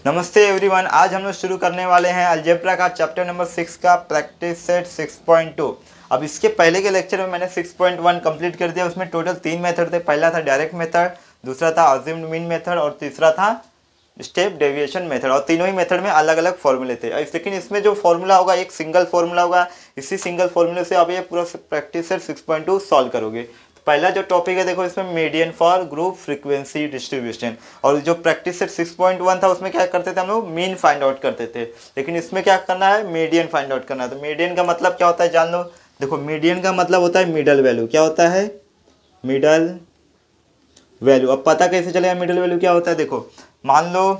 नमस्ते एवरीवन, आज हम लोग शुरू करने वाले हैं अलजेब्रा का चैप्टर नंबर 6 का प्रैक्टिस सेट 6.2। अब इसके पहले के लेक्चर में मैंने 6.1 कंप्लीट कर दिया। उसमें टोटल 3 मेथड थे। पहला था डायरेक्ट मेथड, दूसरा था अज्यूम्ड मीन मेथड और तीसरा था स्टेप डेविएशन मेथड। और तीनों ही मेथड में अलग अलग फॉर्मूले थे। लेकिन इसमें जो फॉर्मूला होगा एक सिंगल फॉर्मूला होगा। इसी सिंगल फॉर्मूले से आप ये पूरा प्रैक्टिस सेट 6.2 सॉल्व करोगे। पहला जो टॉपिक है देखो, इसमें median for group frequency distribution. और जो प्रैक्टिस सेट 6.1 था उसमें क्या करते थे हम लोग, मीन फाइंड आउट करते थे। लेकिन इसमें क्या करना है, मीडियन फाइंड आउट करना है। तो मीडियन का मतलब क्या होता है जान लो। देखो, मीडियन का मतलब होता है मिडल वैल्यू। क्या होता है, मिडल वैल्यू। अब पता कैसे चलेगा मिडल वैल्यू क्या होता है। देखो, मान लो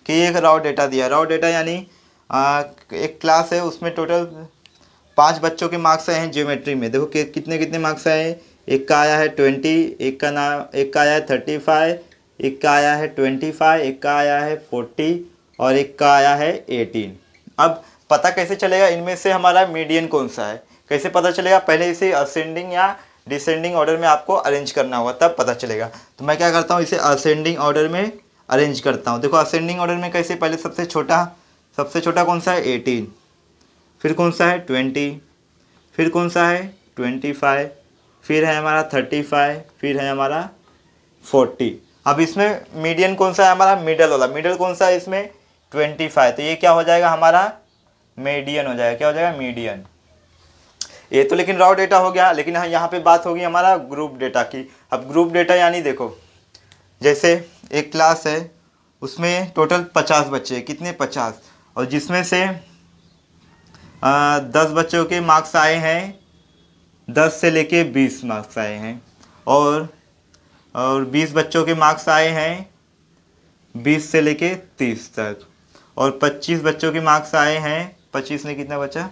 कि एक राव डेटा दिया। राव डेटा यानी एक क्लास है, उसमें टोटल 5 बच्चों के मार्क्स आए हैं ज्योमेट्री में। देखो कितने कितने मार्क्स आए हैं। एक का आया है 20, एक का आया है 35, एक का आया है 25, एक का आया है 40 और एक का आया है 18। अब पता कैसे चलेगा इनमें से हमारा मीडियन कौन सा है, कैसे पता चलेगा। पहले इसे असेंडिंग या डिसेंडिंग ऑर्डर में आपको अरेंज करना होगा, तब पता चलेगा। तो मैं क्या करता हूँ, इसे असेंडिंग ऑर्डर में अरेंज करता हूँ। देखो असेंडिंग ऑर्डर में कैसे, पहले सबसे छोटा कौन सा है 18, फिर कौन सा है 20, फिर कौन सा है 25, फिर है हमारा 35, फिर है हमारा 40। अब इसमें मीडियन कौन सा है हमारा, मिडल वाला। मिडल कौन सा है इसमें 25। तो ये क्या हो जाएगा हमारा, मीडियन हो जाएगा। क्या हो जाएगा, मीडियन। ये तो लेकिन रॉ डेटा हो गया। लेकिन यहाँ पे बात होगी हमारा ग्रुप डेटा की। अब ग्रुप डेटा यानी देखो, जैसे एक क्लास है, उसमें टोटल 50 बच्चे हैं। कितने, 50। और जिसमें से 10 बच्चों के मार्क्स आए हैं, 10 से लेके 20 मार्क्स आए हैं। और 20 बच्चों के मार्क्स आए हैं 20 से लेके 30 तक। और 25 बच्चों के मार्क्स आए हैं, 25 में कितना बचा,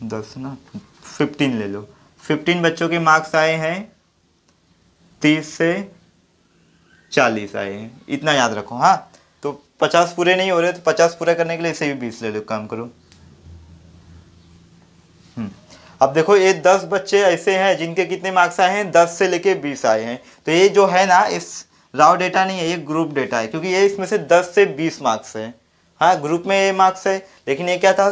10 ना, 15 ले लो। 15 बच्चों के मार्क्स आए हैं 30 से 40 आए हैं। इतना याद रखो। हाँ, तो 50 पूरे नहीं हो रहे, तो 50 पूरा करने के लिए इसे भी 20 ले लो, काम करो। अब देखो, ये 10 बच्चे ऐसे हैं जिनके कितने मार्क्स आए हैं, 10 से लेके 20 आए हैं। तो ये जो है ना, इस राव डेटा नहीं है, ये ग्रुप डेटा है, क्योंकि ये इसमें से 10 से 20 मार्क्स है। हाँ, ग्रुप में ये मार्क्स है। लेकिन ये क्या था,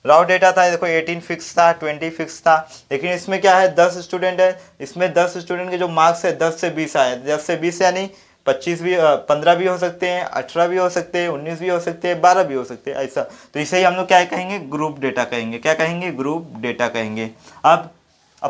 राव डेटा था। देखो 18 फिक्स था, 20 फिक्स था। लेकिन इसमें क्या है, 10 स्टूडेंट है। इसमें 10 स्टूडेंट के जो मार्क्स है 10 से 20 आए। 10 से 20 यानी 25 भी, 15 भी हो सकते हैं, 18 भी हो सकते हैं, 19 भी हो सकते हैं, 12 भी हो सकते हैं, ऐसा। तो इसे ही हम लोग क्या कहेंगे, ग्रुप डेटा कहेंगे। क्या कहेंगे, ग्रुप डेटा कहेंगे। अब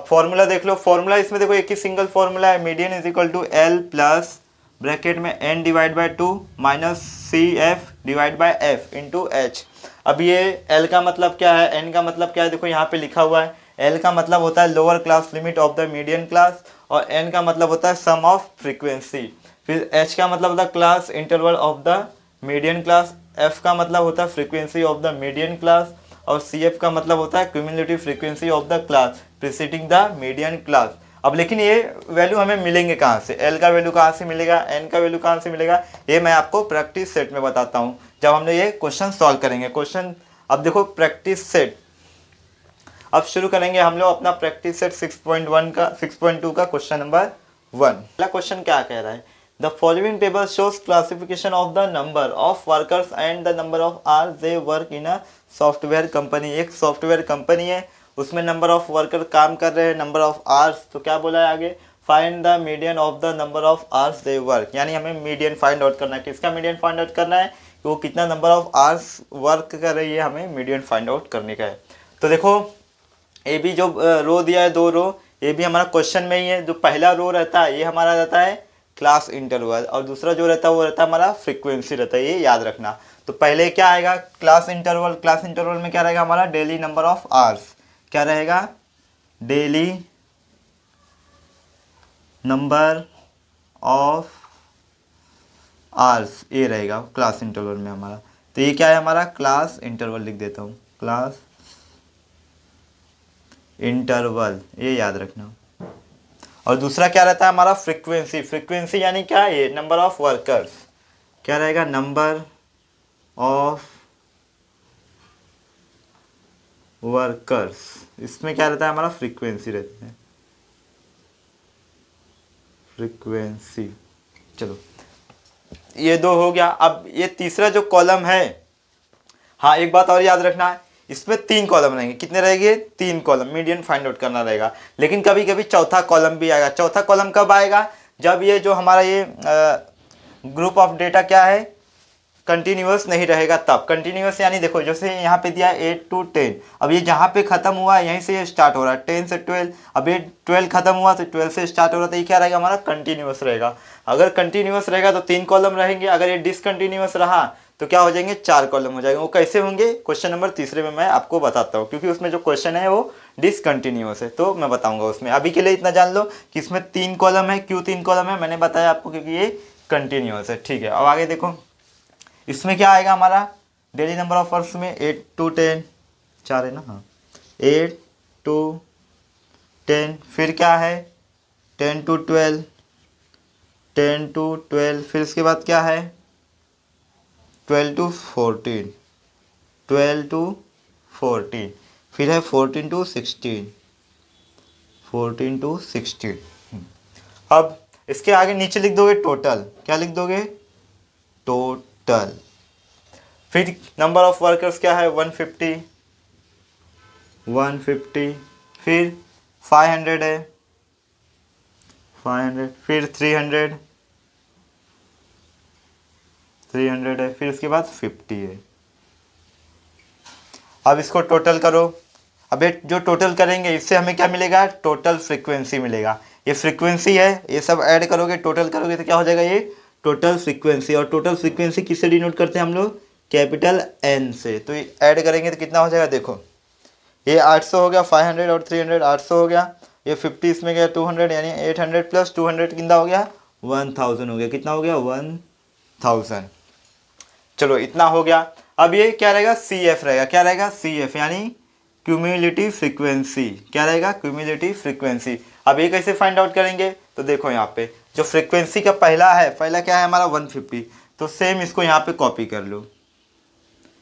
फॉर्मूला देख लो। फॉर्मूला इसमें देखो एक ही सिंगल फॉर्मूला है, median is equal to L plus bracket में N divide by 2 minus C F divide by F into H. अब ये एल का मतलब क्या है, एन का मतलब क्या है, देखो यहाँ पे लिखा हुआ है। एल का मतलब होता है lower class limit of the median class, और एन का मतलब होता है सम ऑफ फ्रीक्वेंसी। फिर एच का मतलब होता है class interval of the median class, F का मतलब होता है frequency of the median class, और सी एफ का मतलब होता है cumulative frequency of the class preceding the median class. अब लेकिन ये वैल्यू हमें मिलेंगे कहाँ से, एल का वैल्यू कहाँ से मिलेगा, एन का वैल्यू कहाँ से मिलेगा, ये मैं आपको प्रैक्टिस सेट में बताता हूँ जब हम लोग ये क्वेश्चन सॉल्व करेंगे। क्वेश्चन अब देखो, प्रैक्टिस सेट। अब शुरू करेंगे हम लोग अपना प्रैक्टिस सेट 6.1 का 6.2 का क्वेश्चन नंबर 1। पहला क्वेश्चन क्या कह रहा है, the following table shows classification of the number of workers and the number of hours they work in a software company. एक सॉफ्टवेयर कंपनी है, उसमें नंबर ऑफ वर्कर काम कर रहे हैं, नंबर ऑफ आवर्स। तो क्या बोला है आगे, find the median of the number of hours they work. यानी हमें मीडियन फाइंड आउट करना है। किसका मीडियन फाइंड आउट करना है, कि वो कितना नंबर ऑफ आवर्स वर्क कर रही है, हमें मीडियन फाइंड आउट करने का है। तो देखो, ये भी जो रो दिया है, 2 रो, ये भी हमारा क्वेश्चन में ही है। जो पहला रो रहता है ये हमारा रहता है क्लास इंटरवल, और दूसरा जो रहता है वो रहता है हमारा फ्रीक्वेंसी रहता है, ये याद रखना। तो पहले क्या आएगा, क्लास इंटरवल। क्लास इंटरवल में क्या रहेगा हमारा, डेली नंबर ऑफ आवर्स। क्या रहेगा, डेली नंबर ऑफ आवर्स, ये रहेगा क्लास इंटरवल में हमारा। तो ये क्या है हमारा, क्लास इंटरवल लिख देता हूँ, क्लास इंटरवल, ये याद रखना। और दूसरा क्या रहता है हमारा, फ्रीक्वेंसी। फ्रीक्वेंसी यानी क्या, ये नंबर ऑफ वर्कर्स। क्या रहेगा, नंबर ऑफ वर्कर्स। इसमें क्या रहता है हमारा, फ्रीक्वेंसी रहती है, फ्रीक्वेंसी। चलो, ये 2 हो गया। अब ये तीसरा जो कॉलम है, हाँ एक बात और याद रखना है, इसमें 3 कॉलम रहेंगे। कितने रहेंगे? 3 कॉलम। मीडियन फाइंड आउट करना रहेगा। लेकिन कभी कभी चौथा कॉलम भी आएगा। चौथा कॉलम कब आएगा? जब ये जो हमारा ये ग्रुप ऑफ डेटा क्या है, कंटिन्यूअस नहीं रहेगा तब। कंटिन्यूअस यानी देखो जैसे यहाँ पे दिया 8 to 10, अब ये जहाँ पे खत्म हुआ है यहीं से ये स्टार्ट हो रहा है 10 से 12, अब ये 12 खत्म हुआ तो 12 से स्टार्ट हो रहा है, तो ये क्या रहेगा हमारा? कंटिन्यूअस रहेगा। अगर कंटिन्यूअस रहेगा तो 3 कॉलम रहेंगे, अगर ये डिसकंटिन्यूअस रहा तो क्या हो जाएंगे? 4 कॉलम हो जाएंगे। वो कैसे होंगे? क्वेश्चन नंबर तीसरे में मैं आपको बताता हूँ, क्योंकि उसमें जो क्वेश्चन है वो डिसकंटिन्यूअस है, तो मैं बताऊंगा उसमें। अभी के लिए इतना जान लो कि इसमें 3 कॉलम है। क्यों 3 कॉलम है? मैंने बताया आपको, क्योंकि ये कंटिन्यूअस है। ठीक है, अब आगे देखो इसमें क्या आएगा हमारा? डेली नंबर ऑफ वर्क्स में 8 to 10, 4 है ना, हाँ 8 to 10, फिर क्या है 10 to 12, 10 to 12, फिर इसके बाद क्या है 12 to 14, 12 to 14, फिर है 14 to 16, 14 to 16। अब इसके आगे नीचे लिख दोगे टोटल। क्या लिख दोगे? टोटल। फिर नंबर ऑफ वर्कर्स क्या है? 150, 150, फिर 500 है, 500, फिर 300, 300 है, फिर इसके बाद 50 है। अब इसको टोटल करो। अब ये जो टोटल करेंगे इससे हमें क्या मिलेगा? टोटल फ्रीक्वेंसी मिलेगा। ये फ्रीक्वेंसी है, ये सब ऐड करोगे टोटल करोगे तो क्या हो जाएगा? ये टोटल फ्रीक्वेंसी। और टोटल फ्रीक्वेंसी किससे डिनोट करते हैं हम लोग? कैपिटल एन से। तो ये ऐड करेंगे तो कितना हो जाएगा? देखो ये 800 हो गया, 500 और 300 800 हो गया, ये 50 इसमें गया 200, यानी 800 प्लस 200 कितना हो गया? 1000 हो गया। कितना हो गया? 1000। चलो इतना हो गया। अब ये क्या रहेगा? सी एफ रहेगा। क्या रहेगा? सी एफ यानी क्यूम्युलेटिव फ्रीक्वेंसी। क्या रहेगा? Cumulative frequency. अब ये कैसे फाइंड आउट करेंगे? तो देखो यहाँ पे जो फ्रीक्वेंसी का पहला है, पहला क्या है हमारा? 150, तो सेम इसको यहाँ पे कॉपी कर लो।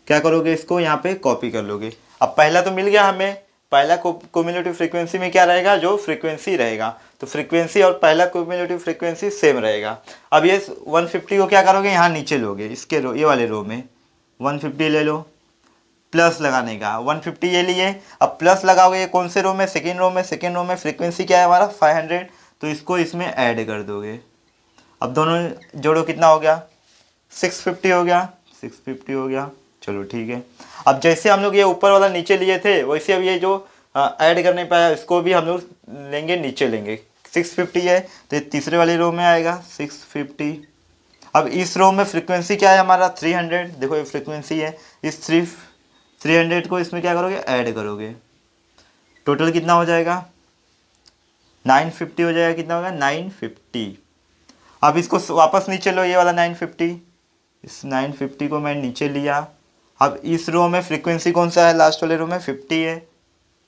क्या करोगे? इसको यहाँ पे कॉपी कर लोगे। अब पहला तो मिल गया हमें, पहला क्यूमुलेटिव फ्रीक्वेंसी में क्या रहेगा? जो फ्रीक्वेंसी रहेगा, तो फ्रीक्वेंसी और पहला क्यूमुलेटिव फ्रीक्वेंसी सेम रहेगा। अब ये 150 को क्या करोगे? यहाँ नीचे लोगे, इसके रो, ये वाले रो में 150 ले लो, प्लस लगाने का 150 ये लिए। अब प्लस लगाओगे ये कौन से रो में? सेकेंड रो में। सेकेंड रो में फ्रीक्वेंसी क्या है हमारा? 500, तो इसको इसमें ऐड कर दोगे। अब दोनों जोड़ो, कितना हो गया? 650 हो गया, 650 हो गया। चलो ठीक है। अब जैसे हम लोग ये ऊपर वाला नीचे लिए थे, वैसे अब ये जो ऐड करने पाया इसको भी हम लोग लेंगे, नीचे लेंगे। 650 है तो ये तीसरे वाली रो में आएगा 650। अब इस रो में फ्रीक्वेंसी क्या है हमारा? 300। देखो ये फ्रीक्वेंसी है, इस 300 को इसमें क्या करोगे? ऐड करोगे। टोटल कितना हो जाएगा? 950 हो जाएगा। कितना होगा? 950। अब इसको वापस नीचे लो, ये वाला 950, इस 950 को मैं नीचे लिया। अब इस रो में फ्रीक्वेंसी कौन सा है? लास्ट वाले रो में 50 है,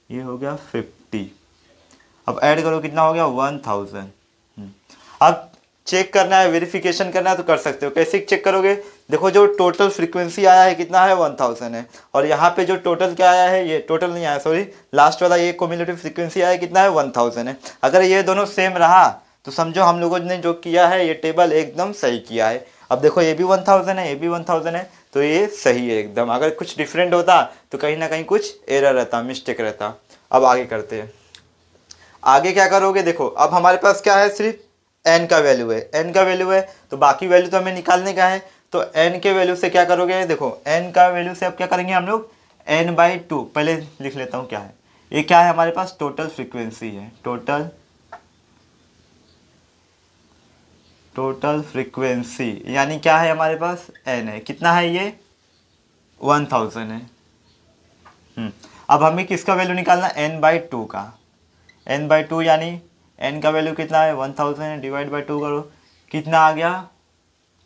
ये हो गया 50। अब ऐड करो, कितना हो गया? 1000। अब चेक करना है, वेरिफिकेशन करना है तो कर सकते हो। कैसे चेक करोगे? देखो जो टोटल फ्रीक्वेंसी आया है कितना है? 1000 है। और यहाँ पे जो टोटल क्या आया है? ये टोटल नहीं आया, सॉरी, लास्ट वाला ये क्यूमुलेटिव फ्रीक्वेंसी आया है कितना है? 1000 है। अगर ये दोनों सेम रहा तो समझो हम लोगों ने जो किया है ये टेबल एकदम सही किया है। अब देखो ये भी 1000 है, ये भी 1000 है, तो ये सही है एकदम। अगर कुछ डिफरेंट होता तो कहीं ना कहीं कुछ एरर रहता, मिस्टेक रहता। अब आगे करते हैं। आगे क्या करोगे? देखो अब हमारे पास क्या है? सिर्फ n का वैल्यू है, n का वैल्यू है, तो बाकी वैल्यू तो हमें निकालने का है। तो n के वैल्यू से क्या करोगे? देखो n का वैल्यू से अब क्या करेंगे हम लोग? n/2। पहले लिख लेता हूँ क्या है ये। क्या है हमारे पास? टोटल फ्रीक्वेंसी है। टोटल फ्रीक्वेंसी यानी क्या है हमारे पास? n है। कितना है ये? 1000 है। अब हमें किसका वैल्यू निकालना है? n/2 का। n/2 यानी n का वैल्यू कितना है? 1000 डिवाइड बाई 2 करो, कितना आ गया?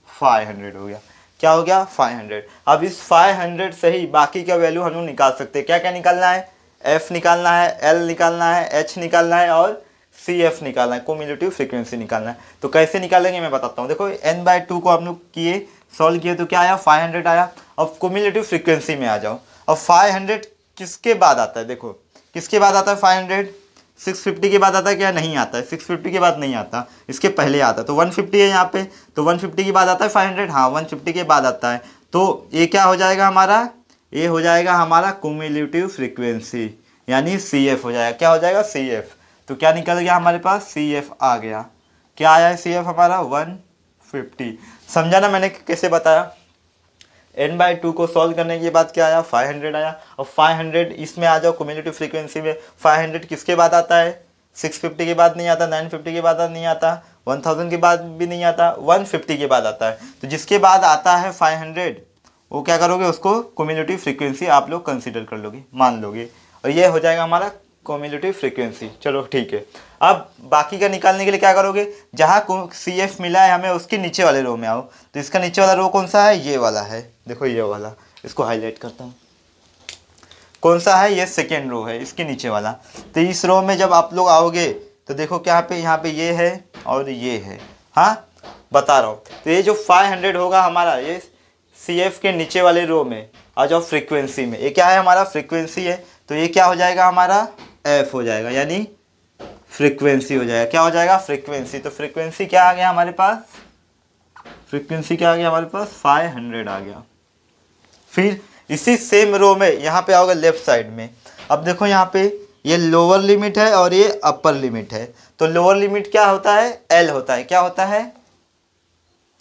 500 हो गया। क्या हो गया? 500। अब इस 500 से ही बाकी का वैल्यू हम लोग निकाल सकते हैं। क्या क्या निकालना है? f निकालना है, l निकालना है, h निकालना है और CF निकालना है, क्यूमुलेटिव फ्रीक्वेंसी निकालना है। तो कैसे निकालेंगे मैं बताता हूँ। देखो n/2 को हम लोग किए, सॉल्व किए तो क्या आया? 500 आया। अब क्यूमुलेटिव फ्रीक्वेंसी में आ जाओ। अब 500 किसके बाद आता है? देखो किसके बाद आता है 500? 650 के बाद आता है क्या? नहीं आता है, 650 के बाद नहीं आता, इसके पहले आता है। तो 150 है यहाँ पे, तो 150 के बाद आता है 500, हाँ 150 के बाद आता है। तो ये क्या हो जाएगा हमारा? ये हो जाएगा हमारा क्यूमुलेटिव फ्रीक्वेंसी, यानी CF हो जाएगा। क्या हो जाएगा? CF। तो क्या निकल गया हमारे पास? CF आ गया। क्या आया है CF हमारा? 150। समझा ना मैंने कैसे बताया? n/2 को सॉल्व करने के बाद क्या आया? 500 आया। और 500 इसमें आ जाओ क्यूमुलेटिव फ्रीक्वेंसी में, 500 किसके बाद आता है? 650 के बाद नहीं आता, 950 के बाद नहीं आता, 1000 के बाद भी नहीं आता, 150 के बाद आता है। तो जिसके बाद आता है 500, वो क्या करोगे? उसको क्यूमुलेटिव फ्रीक्वेंसी आप लोग कंसिडर कर लोगे, मान लोगे, और ये हो जाएगा हमारा क्यूमुलेटिव फ्रीक्वेंसी। चलो ठीक है। अब बाकी का निकालने के लिए क्या करोगे? जहाँ CF मिला है हमें, उसके नीचे वाले रो में आओ। तो इसका नीचे वाला रो कौन सा है? ये वाला है, देखो ये वाला, इसको हाईलाइट करता हूँ। कौन सा है? ये सेकेंड रो है, इसके नीचे वाला। तो इस रो में जब आप लोग आओगे तो देखो क्या पे, यहाँ पे ये है और ये है, हाँ बता रहा हूँ। तो ये जो 500 होगा हमारा, ये CF के नीचे वाले रो में आ जाओ, फ्रीक्वेंसी में। ये क्या है? हमारा फ्रीक्वेंसी है। तो ये क्या हो जाएगा हमारा? F हो जाएगा, यानी फ्रीक्वेंसी हो जाएगा। क्या हो जाएगा? फ्रीक्वेंसी। तो फ्रीक्वेंसी क्या आ गया हमारे पास? फ्रीक्वेंसी क्या आ गया हमारे पास? 500 आ गया। फिर इसी सेम रो में यहाँ पे आओगे लेफ्ट साइड में। अब देखो यहाँ पे ये लोअर लिमिट है और ये अपर लिमिट है। तो लोअर लिमिट क्या होता है? L होता है। क्या होता है?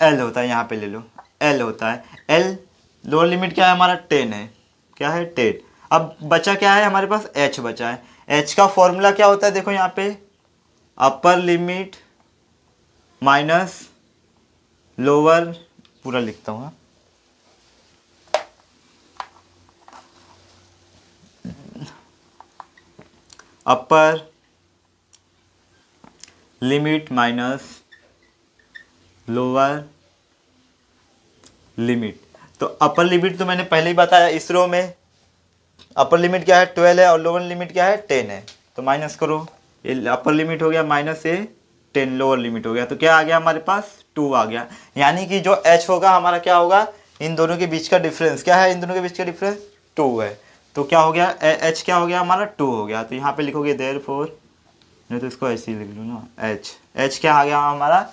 L होता है। यहाँ पे ले लो, L होता है। L लोअर लिमिट क्या है हमारा? 10 है। क्या है? 10। अब बचा क्या है हमारे पास? H बचा है। H का फॉर्मूला क्या होता है? देखो यहाँ पे, अपर लिमिट माइनस लोअर, पूरा लिखता हूँ, upper limit minus lower limit. तो अपर लिमिट तो मैंने पहले ही बताया, इस रो में अपर लिमिट क्या है? 12 है, और लोअर लिमिट क्या है? 10 है। तो माइनस करो, ये अपर लिमिट हो गया माइनस ये 10 लोअर लिमिट हो गया। तो क्या आ गया हमारे पास? 2 आ गया। यानी कि जो H होगा हमारा क्या होगा? इन दोनों के बीच का डिफरेंस क्या है? इन दोनों के बीच का डिफरेंस 2 है। तो क्या हो गया? H क्या हो गया हमारा? 2 हो गया। तो यहाँ पे लिखोगे देयरफॉर, नहीं तो इसको ऐसे ही लिख लो ना, H क्या आ गया हमारा?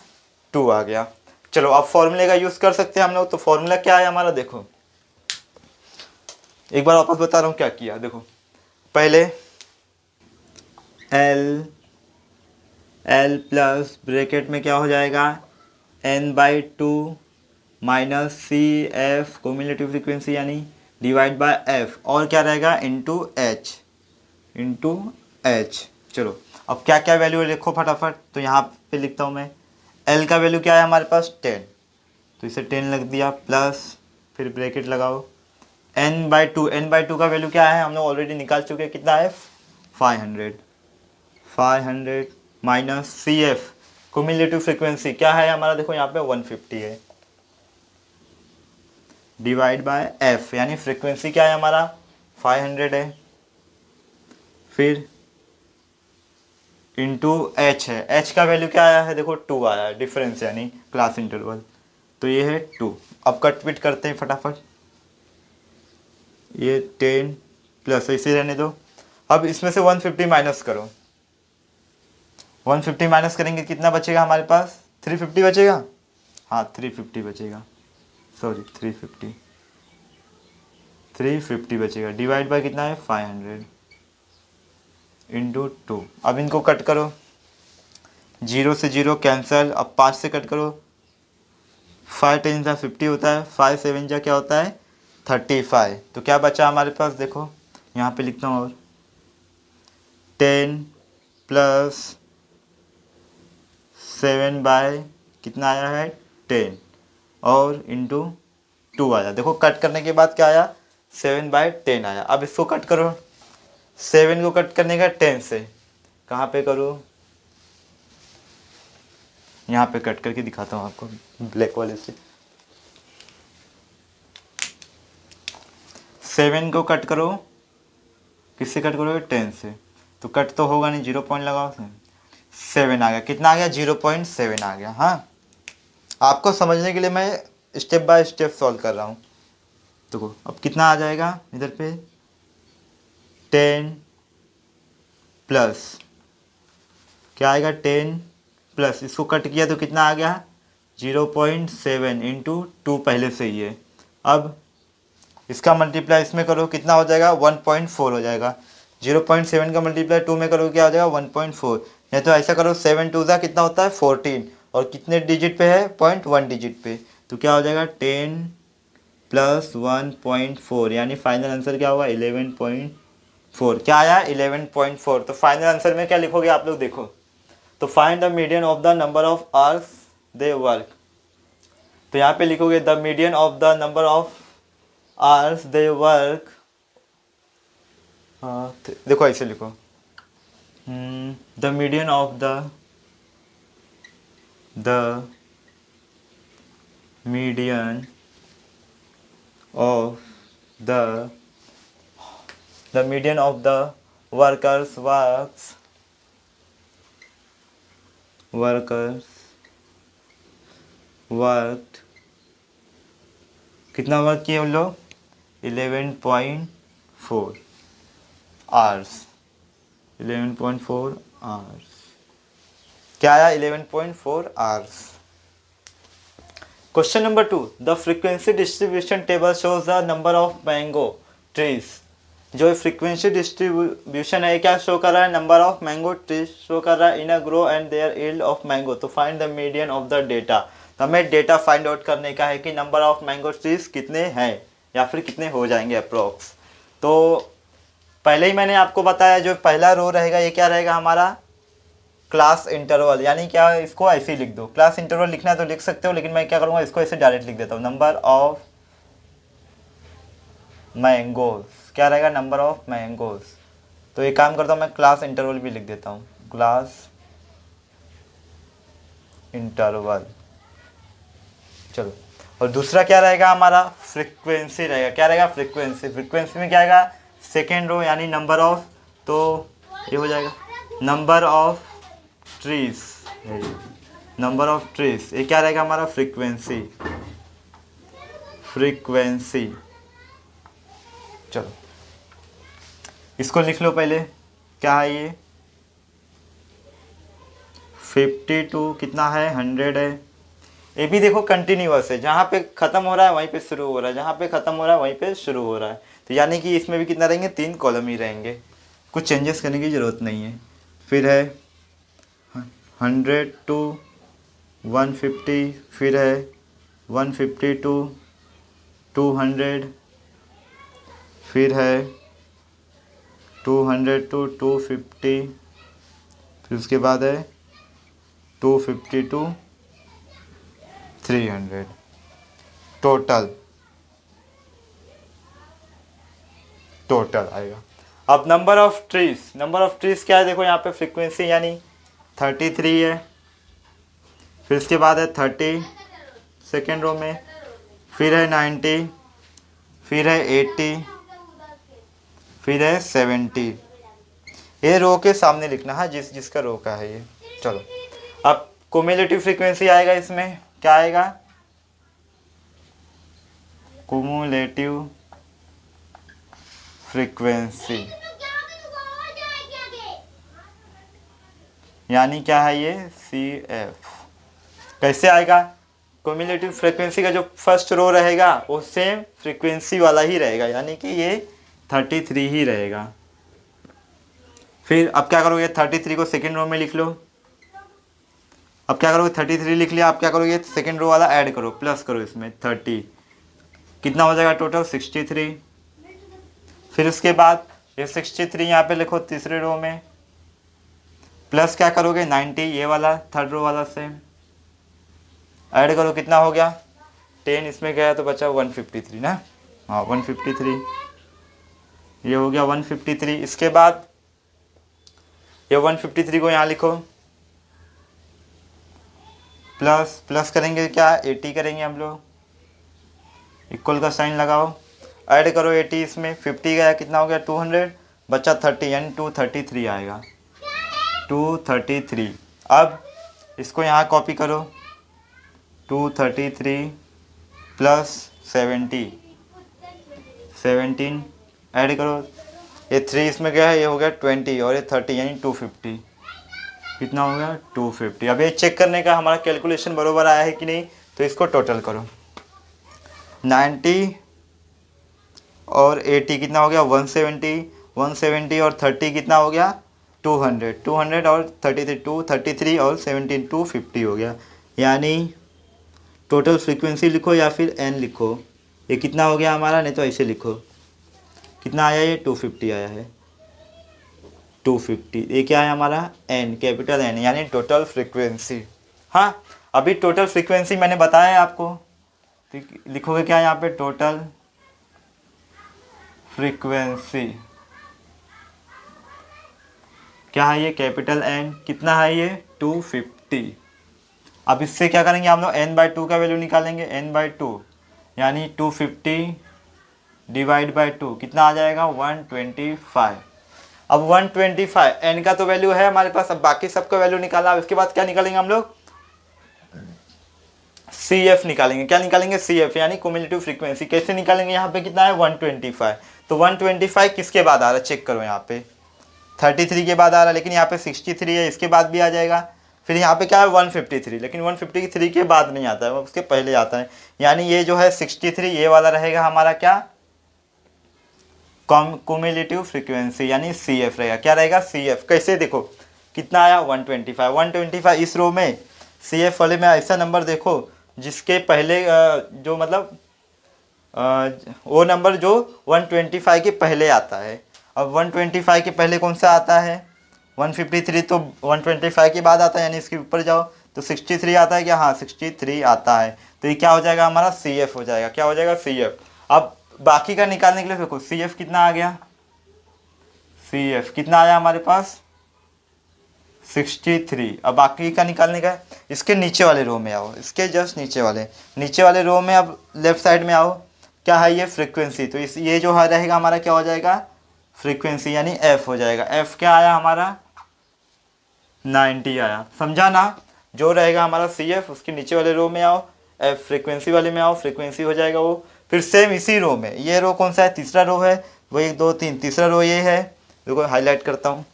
2 आ गया। चलो अब फॉर्मूले का यूज़ कर सकते हैं हम लोग। तो फॉर्मूला क्या है हमारा? देखो एक बार वापस बता रहा हूँ क्या किया। देखो पहले L प्लस ब्रैकेट में क्या हो जाएगा? n/2 minus CF cumulative frequency, यानी डिवाइड बाय F, और क्या रहेगा? Into H। चलो अब क्या क्या वैल्यू लिखो फटाफट। तो यहाँ पे लिखता हूँ मैं, L का वैल्यू क्या है हमारे पास? 10, तो इसे 10 लग दिया, प्लस फिर ब्रैकेट लगाओ n/2 का वैल्यू क्या है? हम लोग ऑलरेडी निकाल चुके हैं, कितना है? 500 माइनस CF क्यूमुलेटिव फ्रीक्वेंसी क्या है हमारा? देखो यहाँ पे 150 है, डिवाइड बाय F, यानी फ्रीक्वेंसी क्या है हमारा? 500 है। फिर इंटू H है। H का वैल्यू क्या आया है? देखो 2 आया है, डिफरेंस यानी क्लास इंटरवल। तो ये है 2। अब कट पिट करते हैं फटाफट। ये 10 प्लस ऐसे रहने दो। अब इसमें से 150 माइनस करो। 150 माइनस करेंगे कितना बचेगा हमारे पास? 350 बचेगा। हाँ 350 बचेगा, सॉरी 350 बचेगा। डिवाइड बाय कितना है? 500 इंटू 2। अब इनको कट करो, 0 से 0 कैंसिल। अब 5 से कट करो, 5 10 जा 50 होता है, 5 7 जा क्या होता है? 35। तो क्या बचा हमारे पास? देखो यहाँ पे लिखता हूँ, और 10 प्लस 7 बाय कितना आया है? 10, और इंटू 2 आया। देखो कट करने के बाद क्या आया? 7/10 आया। अब इसको कट करो, 7 को कट करने का 10 से, कहाँ पे करूँ? यहाँ पे कट करके दिखाता हूँ आपको ब्लैक वाले से। 7 को कट करो, किससे कट करोगे? 10 से। तो कट तो होगा नहीं, 0 पॉइंट लगाओ, 7 आ गया। कितना आ गया? 0.7 आ गया। हाँ आपको समझने के लिए मैं स्टेप बाय स्टेप सॉल्व कर रहा हूँ। देखो अब कितना आ जाएगा इधर पे? 10 प्लस क्या आएगा 10 प्लस इसको कट किया तो कितना आ गया 0.7 इंटू 2 पहले से ही है। अब इसका मल्टीप्लाई इसमें करो कितना हो जाएगा 1.4 हो जाएगा। 0.7 का मल्टीप्लाई 2 में करो क्या हो जाएगा 1.4। नहीं तो ऐसा करो 7 2 कितना होता है 14 और कितने डिजिट पे है 0.1 डिजिट पे, तो क्या हो जाएगा 10 प्लस 1.4 यानी फाइनल आंसर क्या होगा 11.4। क्या आया 11.4। तो फाइनल आंसर में क्या लिखोगे आप लोग देखो, तो find the median of the number of hours they work. तो यहाँ पे लिखोगे the median of the number of hours they work. देखो ऐसे लिखो the median of the median of the median of the workers worked कितना work किए उन लोग 11.4 आवर्स। 11.4 आवर्स क्या आया 11.4 hours. Question number 2 the frequency distribution table shows the number of mango trees. जो फ्रीक्वेंसी डिस्ट्रीब्यूशन है क्या शो कर रहा है number of mango trees show कर रहा है in a grow and their yield of mango. तो find the median of the data. तो हमें डेटा फाइंड आउट करने का है कि नंबर ऑफ मैंगो ट्रीज कितने हैं या फिर कितने हो जाएंगे अप्रोक्स। तो पहले ही मैंने आपको बताया जो पहला रो रहेगा ये क्या रहेगा हमारा क्लास इंटरवल, यानी क्या इसको ऐसे ही लिख दो। क्लास इंटरवल लिखना है तो लिख सकते हो, लेकिन मैं क्या करूँगा इसको ऐसे डायरेक्ट लिख देता हूँ नंबर ऑफ मैंगोज। क्या रहेगा नंबर ऑफ मैंगोज। तो एक काम करता हूँ मैं क्लास इंटरवल भी लिख देता हूँ क्लास इंटरवल। चलो और दूसरा क्या रहेगा हमारा फ्रीक्वेंसी रहेगा। क्या रहेगा फ्रीक्वेंसी। फ्रीक्वेंसी में क्या आएगा सेकेंड रो यानी नंबर ऑफ, तो ये हो जाएगा number of trees. Number of trees ये क्या रहेगा हमारा फ्रीक्वेंसी। चलो इसको लिख लो पहले क्या है ये 52 कितना है 100 है। ये भी देखो कंटिन्यूअस है, जहाँ पे ख़त्म हो रहा है वहीं पे शुरू हो रहा है, जहाँ पे ख़त्म हो रहा है वहीं पे शुरू हो रहा है। तो यानी कि इसमें भी कितना रहेंगे 3 कॉलम ही रहेंगे, कुछ चेंजेस करने की ज़रूरत नहीं है। फिर है 100 to 150, फिर है 150 to 200, फिर है 200 to 250, फिर उसके बाद है 250 to 300 टोटल आएगा। अब नंबर ऑफ ट्रीज क्या है देखो यहाँ पे फ्रीक्वेंसी यानी 33 है। फिर उसके बाद है 30 सेकेंड रो में, फिर है 90, फिर है 80, फिर है 70। ये रो के सामने लिखना है जिसका रो का है ये। चलो अब क्युमुलेटिव फ्रीक्वेंसी आएगा, इसमें क्या आएगा क्युमुलेटिव फ्रीक्वेंसी यानी क्या है ये CF। कैसे आएगा क्युमुलेटिव फ्रीक्वेंसी का जो फर्स्ट रो रहेगा वो सेम फ्रीक्वेंसी वाला ही रहेगा, यानी कि ये 33 ही रहेगा। फिर अब क्या करोगे 33 को सेकेंड रो में लिख लो। अब क्या करोगे 33 लिख लिया, अब क्या करोगे सेकेंड रो वाला ऐड करो प्लस करो इसमें 30, कितना हो जाएगा टोटल 63। फिर उसके बाद ये 63 यहाँ पे लिखो तीसरे रो में, प्लस क्या करोगे 90 ये वाला थर्ड रो वाला से ऐड करो, कितना हो गया 10 इसमें गया तो बचा 153 ना। हाँ 153 ये हो गया 153। इसके बाद ये 153 को यहाँ लिखो, प्लस करेंगे क्या 80 करेंगे हम लोग, इक्वल का साइन लगाओ, ऐड करो 80 इसमें 50 गया कितना हो गया 200, बचा 30 यानी 233 आएगा 233। अब इसको यहाँ कॉपी करो 233 प्लस 17 ऐड करो, ये 3 इसमें गया है ये हो गया 20 और ये 30 यानी 250। कितना हो गया 250। अब ये चेक करने का हमारा कैलकुलेशन बरोबर आया है कि नहीं, तो इसको टोटल करो। 90 और 80 कितना हो गया 170, 170 और 30 कितना हो गया 200, 200 और 33 233 और 17 250 हो गया। यानी टोटल फ्रीक्वेंसी लिखो या फिर एन लिखो, ये कितना हो गया हमारा, नहीं तो ऐसे लिखो, कितना आया ये 250 आया है, 250। ये क्या है हमारा एन, कैपिटल एन, यानी टोटल फ्रीक्वेंसी। हाँ, अभी टोटल फ्रीक्वेंसी मैंने बताया है आपको, तो लिखोगे क्या यहाँ पे, टोटल फ्रीक्वेंसी क्या है ये, कैपिटल एन, कितना है ये 250। अब इससे क्या करेंगे हम लोग, n/2 का वैल्यू निकालेंगे, n/2 यानी 250 डिवाइड बाई 2 कितना आ जाएगा 125। अब 125 n का तो वैल्यू है हमारे पास, अब बाकी सबका वैल्यू निकाला। अब इसके बाद क्या निकालेंगे हम लोग, CF निकालेंगे। क्या निकालेंगे, CF यानी क्युमुलेटिव फ्रीक्वेंसी। कैसे निकालेंगे, यहाँ पे कितना है 125, तो 125 किसके बाद आ रहा है चेक करो, यहाँ पे 33 के बाद आ रहा है, लेकिन यहाँ पे 63 है, इसके बाद भी आ जाएगा। फिर यहाँ पे क्या है 153, लेकिन 153 के बाद नहीं आता है, वो उसके पहले आता है। यानी ये जो है 63 ये वाला रहेगा हमारा क्या, क्युमुलेटिव फ्रीक्वेंसी यानी CF रहेगा। क्या रहेगा CF, कैसे देखो कितना आया 125, 125 इस रो में CF वाले में ऐसा नंबर देखो जिसके पहले जो मतलब वो नंबर जो 125 के पहले आता है। अब 125 के पहले कौन सा आता है 153, तो 125 के बाद आता है, यानी इसके ऊपर जाओ तो 63 आता है क्या, हाँ 63 आता है। तो ये क्या हो जाएगा हमारा CF हो जाएगा। क्या हो जाएगा CF। अब बाकी का निकालने के लिए देखो CF कितना आ गया, CF कितना आया हमारे पास 63। अब बाकी का निकालने का, इसके नीचे वाले रो में आओ, इसके जस्ट नीचे वाले रो में अब लेफ्ट साइड में आओ, क्या है ये फ्रीक्वेंसी। तो इस ये जो है रहेगा हमारा क्या हो जाएगा फ्रीक्वेंसी यानी F हो जाएगा। F क्या आया हमारा 90 आया, समझा ना। जो रहेगा हमारा CF उसके नीचे वाले रो में आओ, F फ्रीक्वेंसी वाले में आओ, फ्रीक्वेंसी हो जाएगा वो। फिर सेम इसी रो में, ये रो कौन सा है, तीसरा रो है, वो 1 2 3 तीसरा रो ये है, देखो हाईलाइट करता हूँ,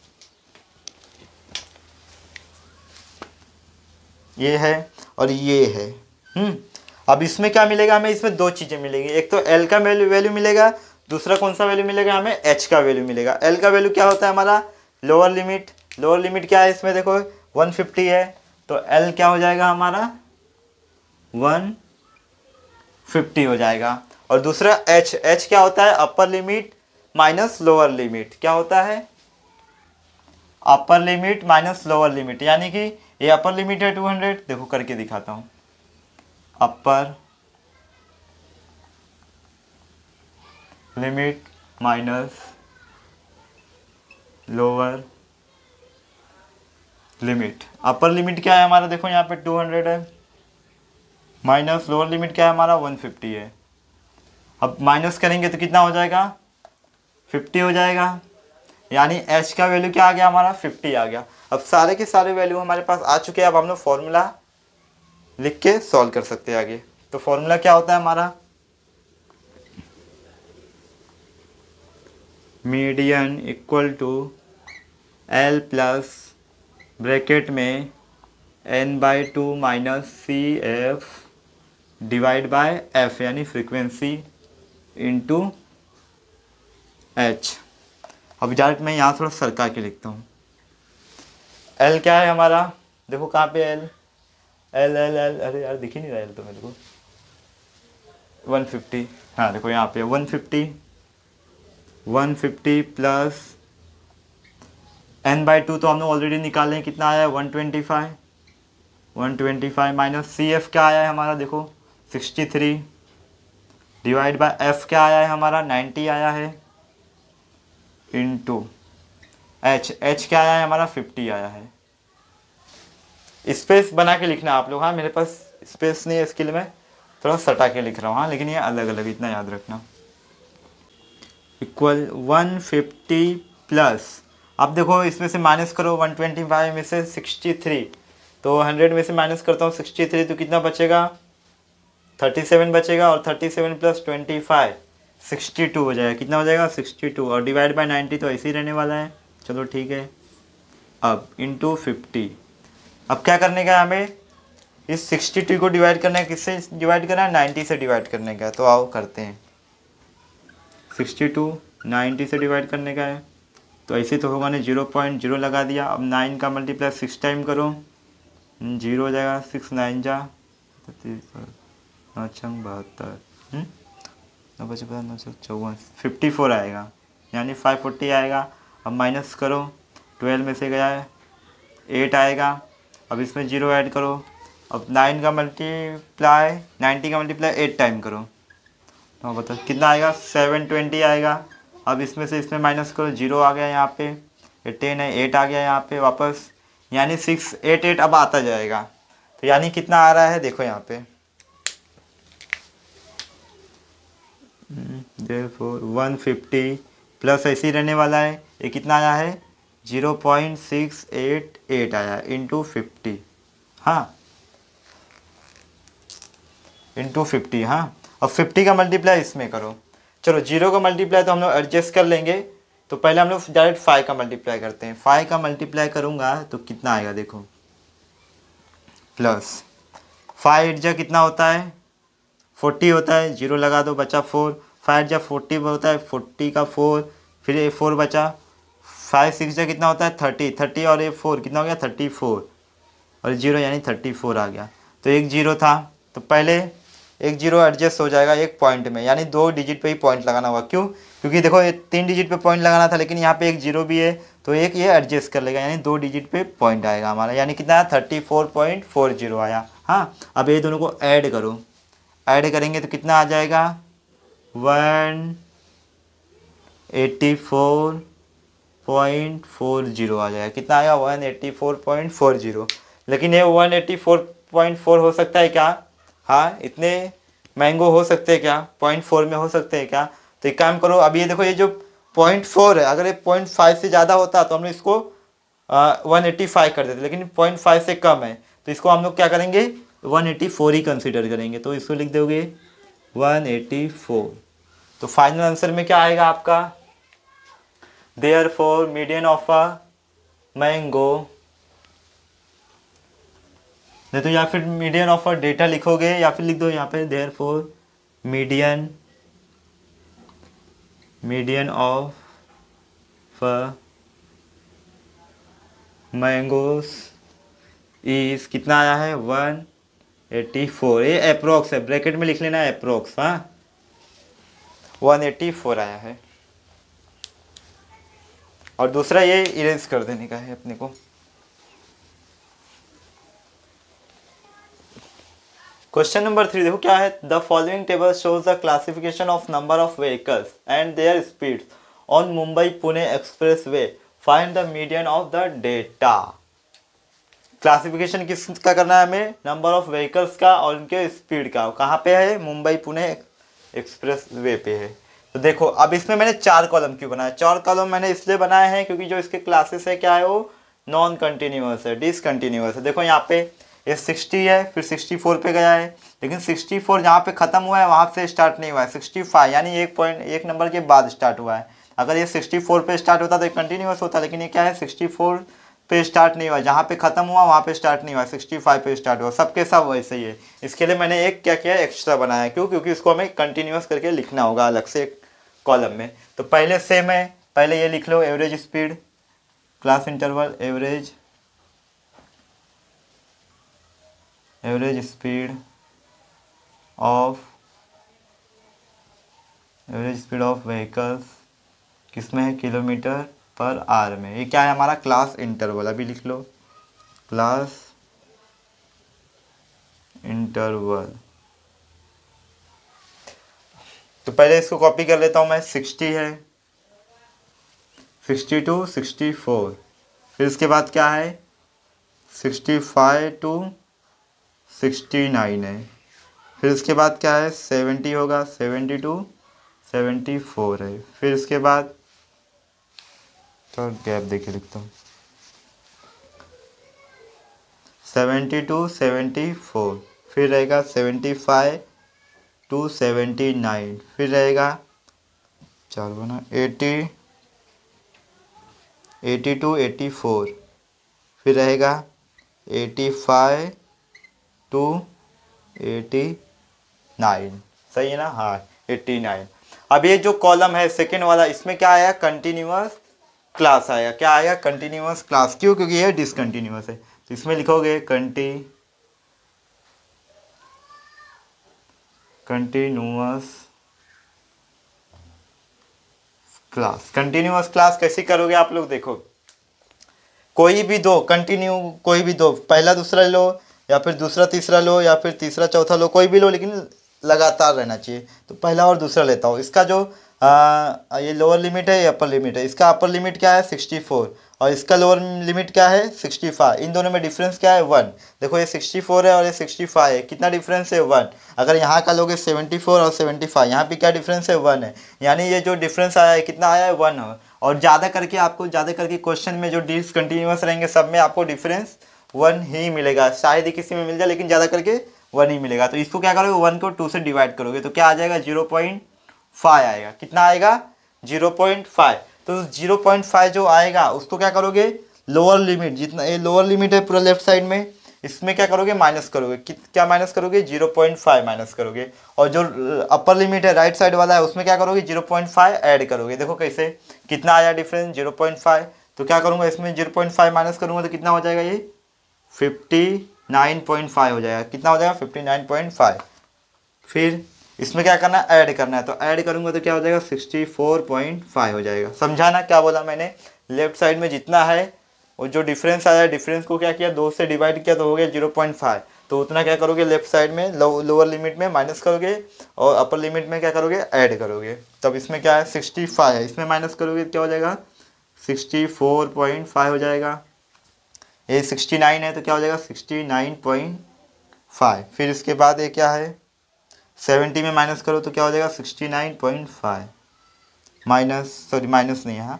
ये है और ये है। अब इसमें क्या मिलेगा हमें, इसमें दो चीज़ें मिलेगी, एक तो L का वैल्यू मिलेगा, दूसरा कौन सा वैल्यू मिलेगा हमें, H का वैल्यू मिलेगा। L का वैल्यू क्या होता है हमारा लोअर लिमिट क्या है इसमें देखो 150 है, तो L क्या हो जाएगा हमारा 150 हो जाएगा। और दूसरा H क्या होता है upper limit minus lower limit, क्या होता है upper limit minus lower limit, यानी कि ये अपर लिमिट है 200, देखो करके दिखाता हूँ, upper limit minus lower limit. Upper limit क्या है हमारा देखो यहाँ पे 200 है, माइनस लोअर लिमिट क्या है हमारा 150 है। अब माइनस करेंगे तो कितना हो जाएगा 50 हो जाएगा, यानी H का वैल्यू क्या आ गया हमारा 50 आ गया। अब सारे के सारे वैल्यू हमारे पास आ चुके हैं, अब हम लोग फॉर्मूला लिख के सॉल्व कर सकते हैं आगे। तो फॉर्मूला क्या होता है हमारा, median equal to L plus bracket में n/2 minus CF divide by F यानी फ्रीक्वेंसी इंटू H। अब डायरेक्ट मैं यहाँ थोड़ा सरका के लिखता हूँ। L क्या है हमारा देखो कहाँ पे L अरे यार दिख ही नहीं रहा L तो मेरे को 150, हाँ देखो यहाँ पे 150 प्लस n/2 तो हम लोग ऑलरेडी निकाले हैं, कितना आया है 125 माइनस CF क्या आया है हमारा देखो 63 डिवाइड बाय F क्या आया है हमारा 90 आया है इंटू H क्या आया है हमारा 50 आया है। स्पेस बना के लिखना आप लोग, हाँ मेरे पास स्पेस नहीं है इसके लिए मैं थोड़ा सटा के लिख रहा हूँ, हाँ लेकिन ये अलग अलग इतना याद रखना। इक्वल 150 प्लस, अब देखो इसमें से माइनस करो 125 में से 63, तो 100 में से माइनस करता हूँ 63 तो कितना बचेगा 37 बचेगा, और 37 प्लस 25 62 हो जाएगा, कितना हो जाएगा 62, और डिवाइड बाय 90 तो ऐसे ही रहने वाला है, चलो ठीक है। अब इंटू 50। अब क्या करने का है हमें, इस 62 को डिवाइड करना है, किससे डिवाइड करना है, 90 से डिवाइड करने का है। तो आओ करते हैं, 62 90 से डिवाइड करने का है। तो ऐसे तो होगा ना, 0.0 लगा दिया। अब 9 का मल्टीप्लाई 6 टाइम करो, 0 हो जाएगा, 6 9 जा 9 छंग 72, 9 55 9 54, 54 आएगा, यानी 540 आएगा। अब माइनस करो, 12 में से गया है 8 आएगा। अब इसमें 0 ऐड करो। अब 9 का मल्टीप्लाई 90 का मल्टीप्लाई 8 टाइम करो, तो बताओ कितना आएगा, 720 आएगा। अब इसमें से इसमें माइनस करो, 0 आ गया यहाँ पे, 10 है, 8 आ गया यहाँ पे वापस, यानी 688 अब आता जाएगा। तो यानी कितना आ रहा है, देखो यहाँ पे, therefore 150 प्लस ऐसे ही रहने वाला है। ये कितना आया है, 0.688 आया इंटू 50। हाँ, इंटू 50। हाँ, अब 50 का मल्टीप्लाई इसमें करो। चलो 0 का मल्टीप्लाई तो हम लोग एडजस्ट कर लेंगे, तो पहले हम लोग डायरेक्ट 5 का मल्टीप्लाई करते हैं। 5 का मल्टीप्लाई करूँगा तो कितना आएगा, देखो, प्लस 5 8 जा कितना होता है, 40 होता है, 0 लगा दो, बचा 4। 5 जा 40 होता है, 40 का 4, फिर ये 4 बचा। 5 6 जा कितना होता है, 30, 30 और ये 4 कितना हो गया, 34, और 0 यानी 34 आ गया। तो एक 0 था, तो पहले एक 0 एडजस्ट हो जाएगा एक पॉइंट में, यानी 2 डिजिट पे ही पॉइंट लगाना होगा। क्यों, क्योंकि देखो ये 3 डिजिट पे पॉइंट लगाना था, लेकिन यहाँ पे एक 0 भी है, तो एक ये एडजस्ट कर लेगा, यानी 2 डिजिट पे पॉइंट आएगा हमारा, यानी कितना 34.40 आया। हाँ, अब ये दोनों को ऐड करो, ऐड करेंगे तो कितना आ जाएगा, 184.40 आ जाएगा। कितना आएगा, 184.40। लेकिन ये 184.4 हो सकता है क्या, हाँ, इतने मैंगो हो सकते हैं क्या, 0.4 में हो सकते हैं क्या। तो एक काम करो, अब ये देखो, ये जो 0.4 है, अगर ये 0.5 से ज़्यादा होता तो हम लोग इसको 185 कर देते, लेकिन 0.5 से कम है, तो इसको हम लोग क्या करेंगे, 184 ही कंसिडर करेंगे। तो इसको लिख दोगे 184। तो फाइनल आंसर में क्या आएगा आपका, therefore median of a mango, नहीं तो या फिर मीडियन ऑफ अ डेटा लिखोगे, या फिर लिख दो यहाँ पे therefore median of mangoes is, कितना आया है, 184। ये अप्रोक्स है, ब्रैकेट में लिख लेना है अप्रोक्स। हाँ, 184 आया है, और दूसरा ये इरेज कर देने का है अपने को। क्वेश्चन नंबर 3 देखो क्या है, the following table shows the classification of number of vehicles and their speeds on Mumbai Pune expressway, find the median of the data. Classification किसका करना है हमें, नंबर ऑफ व्हीकल्स का और उनके स्पीड का। कहाँ पे है, मुंबई पुणे एक्सप्रेस वे पे है। तो देखो, अब इसमें मैंने 4 कॉलम क्यों बनाया, 4 कॉलम मैंने इसलिए बनाए हैं क्योंकि जो इसके क्लासेस है क्या है, वो नॉन कंटिन्यूअस है, डिसकंटिन्यूअस है। देखो यहाँ पे ये 60 है, फिर 64 पे गया है, लेकिन 64 जहाँ पे ख़त्म हुआ है वहाँ से स्टार्ट नहीं हुआ है, 65 यानी एक नंबर के बाद स्टार्ट हुआ है। अगर ये 64 पे स्टार्ट होता तो ये कंटिन्यूअस होता, लेकिन ये क्या है, 64 पे स्टार्ट नहीं हुआ, जहाँ पे ख़त्म हुआ वहाँ पे स्टार्ट नहीं हुआ, 65 पे स्टार्ट हुआ, सबके सब वैसे ही है। इसके लिए मैंने एक क्या किया, एक्स्ट्रा बनाया। क्यों, क्योंकि इसको हमें कंटिन्यूअस करके लिखना होगा अलग से एक कॉलम में। तो पहले सेम है, पहले ये लिख लो, average speed class interval average speed of vehicles, किसमें है, किलोमीटर पर आवर में। ये क्या है हमारा, क्लास इंटरवल। अभी लिख लो क्लास इंटरवल। तो पहले इसको कॉपी कर लेता हूँ मैं, 60 है, 62 64, फिर उसके बाद क्या है, 65 to 69 है, फिर उसके बाद क्या है, 70 होगा, 70 to 74 है, फिर उसके बाद तो गैप देके लिखता हूँ, 70 to 74, फिर रहेगा 75 to 79, फिर रहेगा 4 बना 80 to 84, फिर रहेगा 85 to 89, सही है ना? हाँ 89। अब ये जो कॉलम है सेकेंड वाला, इसमें क्या आया? कंटिन्यूअस क्लास आया। क्या आया? Continuous class. क्यों? क्योंकि ये डिसकंटिन्यूअस है। तो इसमें लिखोगे कंटिन्यूअस क्लास। कंटिन्यूअस क्लास कैसे करोगे आप लोग? देखो, कोई भी दो कंटिन्यू, कोई भी दो, पहला दूसरा लो या फिर दूसरा तीसरा लो या फिर तीसरा चौथा लो, कोई भी लो, लेकिन लगातार रहना चाहिए। तो पहला और दूसरा लेता हूँ। इसका जो ये लोअर लिमिट है, ये अपर लिमिट है। इसका अपर लिमिट क्या है? 64, और इसका लोअर लिमिट क्या है? 65। इन दोनों में डिफरेंस क्या है? 1। देखो ये 64 है और ये 65 है, कितना डिफरेंस है? 1। अगर यहाँ का लोगे 74 और 75, यहाँ पे क्या डिफरेंस है? 1 है। यानी ये जो डिफरेंस आया है कितना आया है? 1 है। और ज़्यादा करके आपको, ज़्यादा करके क्वेश्चन में जो डिसकंटिन्यूअस रहेंगे सब में आपको डिफरेंस 1 ही मिलेगा। शायद ही किसी में मिल जाए, लेकिन ज़्यादा करके 1 ही मिलेगा। तो इसको क्या करोगे? 1 को 2 से डिवाइड करोगे तो क्या आ जाएगा? 0.5 आएगा। कितना आएगा? 0.5। तो 0.5 जो आएगा उसको क्या करोगे? लोअर लिमिट, जितना ये लोअर लिमिट है पूरा लेफ्ट साइड में, इसमें क्या करोगे? माइनस करोगे। क्या माइनस करोगे? 0.5 माइनस करोगे। और जो अपर लिमिट है राइट साइड वाला है, उसमें क्या करोगे? 0.5 ऐड करोगे। देखो कैसे, कितना आया डिफरेंस? 0.5। तो क्या करूँगा? इसमें 0.5 माइनस करूँगा तो कितना हो जाएगा? ये 59.5 हो जाएगा। कितना हो जाएगा? 59.5। फिर इसमें क्या करना है? ऐड करना है। तो ऐड करूँगा तो क्या हो जाएगा? 64.5 हो जाएगा। समझा ना क्या बोला मैंने? लेफ्ट साइड में जितना है और जो डिफरेंस आया, डिफरेंस को क्या किया? 2 से डिवाइड किया तो हो गया 0.5। तो उतना क्या करोगे? लेफ्ट साइड में लोअर लिमिट में माइनस करोगे और अपर लिमिट में क्या करोगे? ऐड करोगे। तब इसमें क्या है? 65 है, इसमें माइनस करोगे क्या हो जाएगा? 64.5 हो जाएगा। ये 69 है तो क्या हो जाएगा? 69.5। फिर इसके बाद ये क्या है? 70 में माइनस करो तो क्या हो जाएगा? 69.5 माइनस, सॉरी माइनस नहीं है,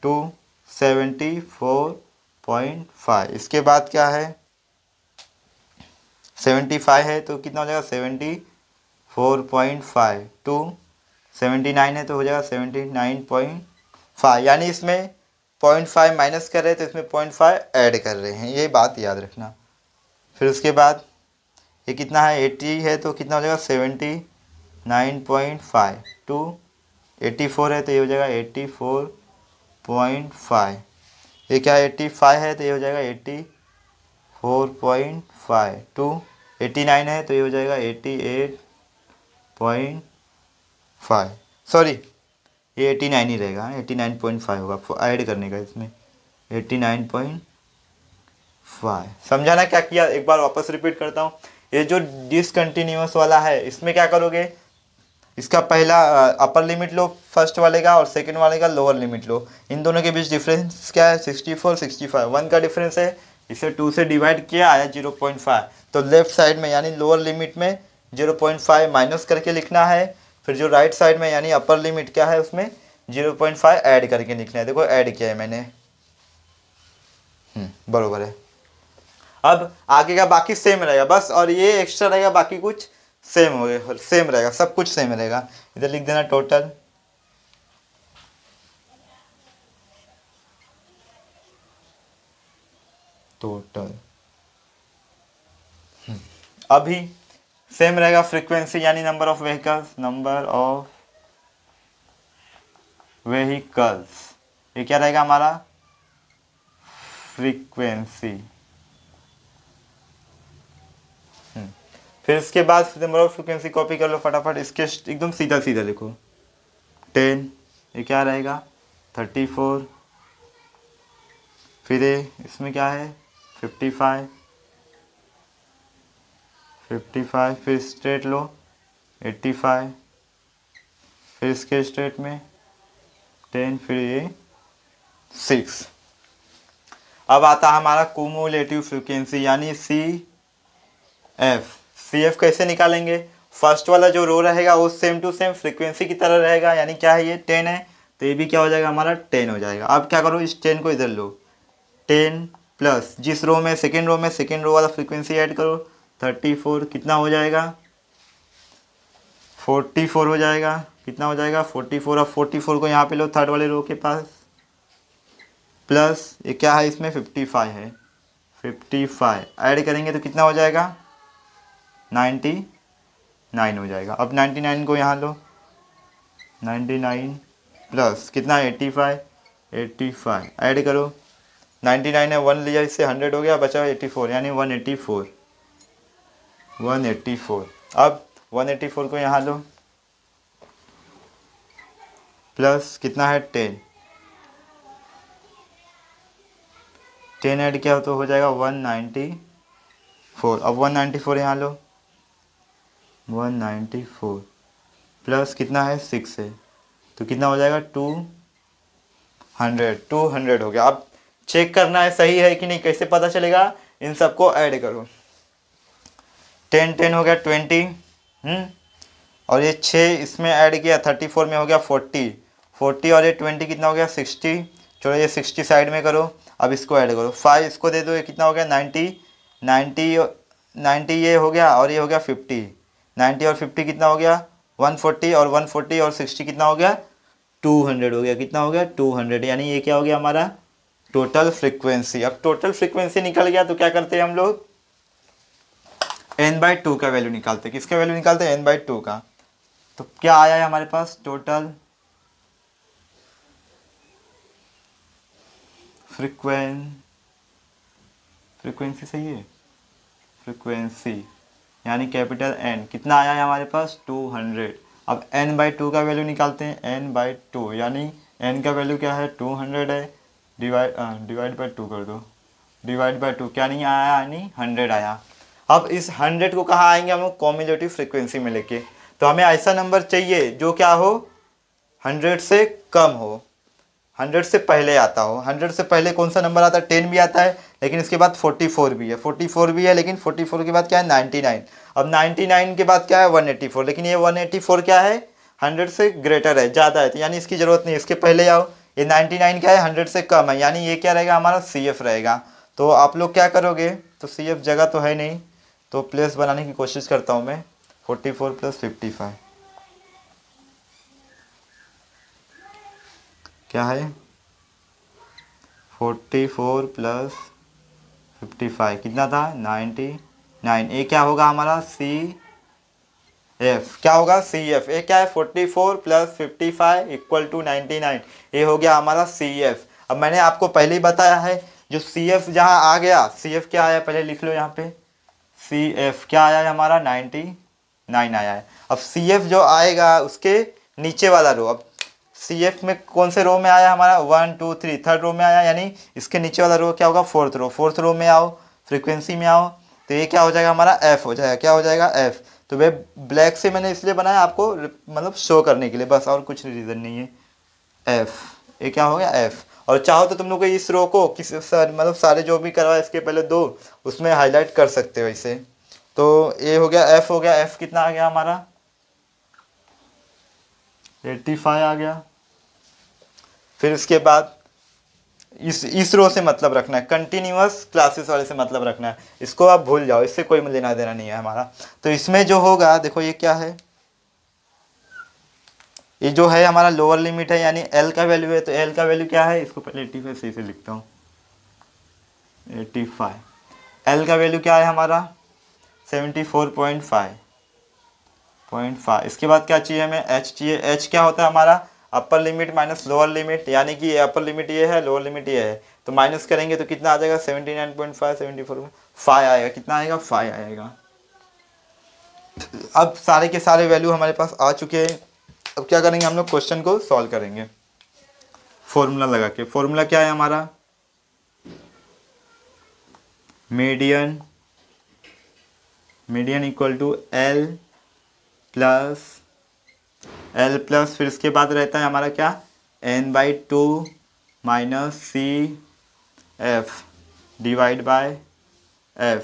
274.5। इसके बाद क्या है? 75 है तो कितना हो जाएगा? 74.5 टू 79 है तो हो जाएगा 79.5। यानी इसमें 0.5 माइनस कर रहे हैं तो इसमें 0.5 ऐड कर रहे हैं, ये बात याद रखना। फिर उसके बाद ये कितना है? 80 है तो कितना हो जाएगा? 79.5 टू 84 है तो ये हो जाएगा 84.5। ये क्या है? 85 है तो ये हो जाएगा 84.5 टू 89 है तो ये हो जाएगा 88.5। सॉरी, ये 89 ही रहेगा, 89.5 होगा, ऐड करने का इसमें 89.5। समझा ना क्या किया? एक बार वापस रिपीट करता हूँ। ये जो डिसकंटिन्यूअस वाला है, इसमें क्या करोगे? इसका पहला अपर लिमिट लो फर्स्ट वाले का, और सेकंड वाले का लोअर लिमिट लो। इन दोनों के बीच डिफरेंस क्या है? 64 65, 1 का डिफरेंस है। इसे 2 से डिवाइड किया, आया 0.5। तो लेफ्ट साइड में यानी लोअर लिमिट में 0.5 माइनस करके लिखना है। फिर जो राइट साइड में यानी अपर लिमिट क्या है, उसमें 0.5 ऐड करके लिखना है। देखो ऐड किया है मैंने, बरोबर है। अब आगे का बाकी सेम रहेगा बस, और ये एक्स्ट्रा रहेगा, बाकी कुछ सेम हो गया, सेम रहेगा, सब कुछ सेम रहेगा। इधर लिख देना टोटल। अभी सेम रहेगा फ्रीक्वेंसी यानी नंबर ऑफ व्हीकल्स, ये क्या रहेगा हमारा? फ्रीक्वेंसी। फिर इसके बाद नंबर ऑफ फ्रीक्वेंसी कॉपी कर लो फटाफट, इसके एकदम सीधा सीधा लिखो। 10, ये क्या रहेगा? 34। फिर इसमें क्या है? 55। फिर स्ट्रेट लो 85। फिर इसके स्ट्रेट में 10, फिर ये 6। अब आता है हमारा कुमुलेटिव फ्रीक्वेंसी यानी सी एफ कैसे निकालेंगे? फर्स्ट वाला जो रो रहेगा वो सेम टू सेम फ्रीक्वेंसी की तरह रहेगा, यानी क्या है? ये 10 है तो ये भी क्या हो जाएगा हमारा? 10 हो जाएगा। अब क्या करो? इस 10 को इधर लो, 10 प्लस जिस रो में सेकेंड रो वाला फ्रीक्वेंसी ऐड करो 34। कितना हो जाएगा? 44 हो जाएगा। कितना हो जाएगा? 44। अब 44 को यहाँ पे लो थर्ड वाले रो के पास, प्लस ये क्या है? इसमें 55 है 55 ऐड करेंगे तो कितना हो जाएगा 99 हो जाएगा। अब 99 को यहाँ लो, 99 प्लस कितना 85 ऐड करो, 99 है 1 लिया इससे 100 हो गया, बचा 84 यानी 184। अब 184 को यहाँ लो प्लस कितना है 10 ऐड किया तो हो जाएगा 194। अब 194 यहाँ लो, 194 प्लस कितना है 6 है तो कितना हो जाएगा 200 हो गया। अब चेक करना है सही है कि नहीं, कैसे पता चलेगा, इन सबको ऐड करो, 10 हो गया 20, और ये 6 इसमें ऐड किया 34 में हो गया 40 और ये 20 कितना हो गया 60। चलो ये 60 साइड में करो। अब इसको ऐड करो, 5 इसको दे दो, ये कितना हो गया 90 ये हो गया और ये हो गया 50, 90 और 50 कितना हो गया 140 और 140 और 60 कितना हो गया 200 हो गया। कितना हो गया 200, यानी ये क्या हो गया हमारा टोटल फ्रीक्वेंसी। अब टोटल फ्रीक्वेंसी निकल गया तो क्या करते हैं हम लोग n/2 का वैल्यू निकालते हैं। किसका वैल्यू निकालते हैं n/2 का। तो क्या आया है हमारे पास टोटल फ्रीक्वेंसी सही है, फ्रीक्वेंसी यानी कैपिटल N कितना आया है हमारे पास 200। अब n/2 का वैल्यू निकालते हैं, n/2 यानी n का वैल्यू क्या है 200 है, डिवाइड बाई 2 कर दो, डिवाइड बाई 2 क्या नहीं आया यानी 100 आया। अब इस 100 को कहाँ आएंगे हम लोग कॉम्युलेटिव फ्रीक्वेंसी में लेके, तो हमें ऐसा नंबर चाहिए जो क्या हो 100 से कम हो, 100 से पहले आता हो। 100 से पहले कौन सा नंबर आता है 10 भी आता है, लेकिन इसके बाद 44 भी है, 44 भी है, लेकिन 44 के बाद क्या है 99। अब 99 के बाद क्या है 184, लेकिन ये 184 क्या है 100 से ग्रेटर है, ज़्यादा है, तो यानी इसकी ज़रूरत नहीं, इसके पहले आओ। ये 99 क्या है 100 से कम है, यानी ये क्या रहेगा हमारा CF रहेगा। तो आप लोग क्या करोगे, तो CF जगह तो है नहीं, तो प्लेस बनाने की कोशिश करता हूँ मैं। 44 + 55 क्या है 44 + 55 कितना था 99। ये क्या होगा हमारा CF, क्या होगा CF, ये क्या है 44 + 55 = 99, ये हो गया हमारा CF। अब मैंने आपको पहले ही बताया है जो CF जहाँ आ गया, CF क्या आया पहले लिख लो यहाँ पे, CF क्या आया है हमारा 99 आया है। अब CF जो आएगा उसके नीचे वाला रो, अब CF में कौन से रो में आया हमारा 1 2 3 थर्ड रो में आया, यानी इसके नीचे वाला रो क्या होगा फोर्थ रो में आओ, फ्रीक्वेंसी में आओ, तो ये क्या हो जाएगा हमारा F हो जाएगा। क्या हो जाएगा F। तो वे ब्लैक से मैंने इसलिए बनाया आपको मतलब शो करने के लिए बस, और कुछ रीज़न नहीं है। F ये क्या हो गया F। और चाहो तो तुम लोग इस रो को किसी मतलब सारे जो भी करवाए इसके पहले दो उसमें हाईलाइट कर सकते हो इसे। तो ये हो गया F हो गया, F कितना आ गया हमारा 85 आ गया। फिर उसके बाद इस रो से मतलब रखना है, कंटिन्यूअस क्लासेस वाले से मतलब रखना है, इसको आप भूल जाओ, इससे कोई लेना देना नहीं है हमारा। तो इसमें जो होगा देखो ये क्या है, ये जो है हमारा लोअर लिमिट है यानी L का वैल्यू है, तो L का वैल्यू क्या है, इसको पहले 85 सही से लिखता हूँ 85। L का वैल्यू क्या है हमारा 74.5। इसके बाद क्या चाहिए हमें H चाहिए। H क्या होता है हमारा upper limit minus lower limit, यानी कि ये अपर लिमिट ये है लोअर लिमिट ये है, तो माइनस करेंगे तो कितना आ जाएगा 79.5 74.5 आएगा, कितना आएगा 5 आएगा। अब सारे के सारे वैल्यू हमारे पास आ चुके हैं। अब क्या करेंगे हम लोग क्वेश्चन को सॉल्व करेंगे फॉर्मूला लगा के। फॉर्मूला क्या है हमारा median equal to L plus फिर इसके बाद रहता है हमारा क्या n/2 minus CF divide by F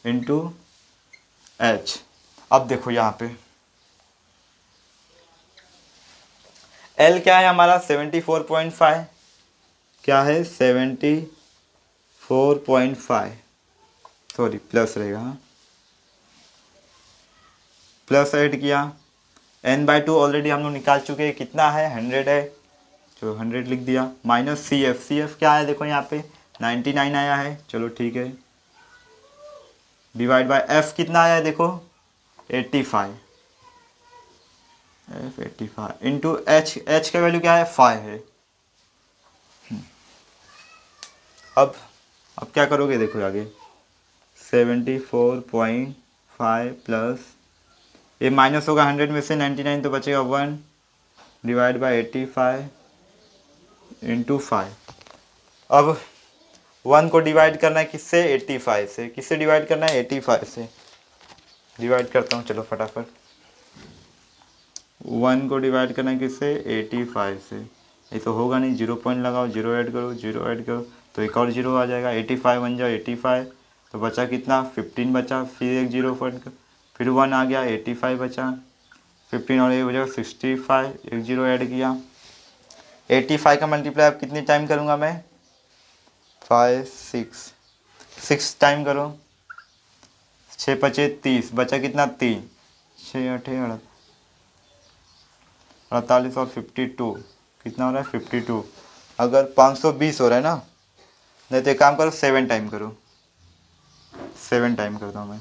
into H। अब देखो यहाँ पे L क्या है हमारा 74.5, क्या है 74.5 सॉरी प्लस रहेगा, प्लस ऐड किया, n/2 ऑलरेडी हम लोग निकाल चुके हैं कितना है 100 है, जो 100 लिख दिया, माइनस CF क्या है देखो यहाँ पे 99 आया है, चलो ठीक है। डिवाइड बाय एफ कितना आया है देखो 85, एफ 85 इंटू एच का वैल्यू क्या है 5 है। अब क्या करोगे देखो आगे 74.5 प्लस ये माइनस होगा 100 में से 99 तो बचेगा 1 डिवाइड बाय 85 इंटू 5। अब 1 को डिवाइड करना है किससे 85 से, किससे डिवाइड करना है 85 से। डिवाइड करता हूँ चलो फटाफट। 1 को डिवाइड करना है किससे 85 से, ये तो होगा नहीं, 0 पॉइंट लगाओ, 0 ऐड करो, 0 ऐड करो तो एक और 0 आ जाएगा, 85 बन जाओ 85 तो बचा कितना 15 बचा, फिर एक 0 पॉइंट फिर 1 आ गया 85 बचा, 15 और एक बचा 65, एक 0 ऐड किया। 85 का मल्टीप्लाई अब कितने टाइम करूँगा मैं 5 6 टाइम करो, 6 पचे 30 बचा कितना 3, 6 8 48 और 52 कितना हो रहा है 52। अगर 520 हो रहा है ना, नहीं तो एक काम करो 7 टाइम करो, 7 टाइम करता हूँ मैं।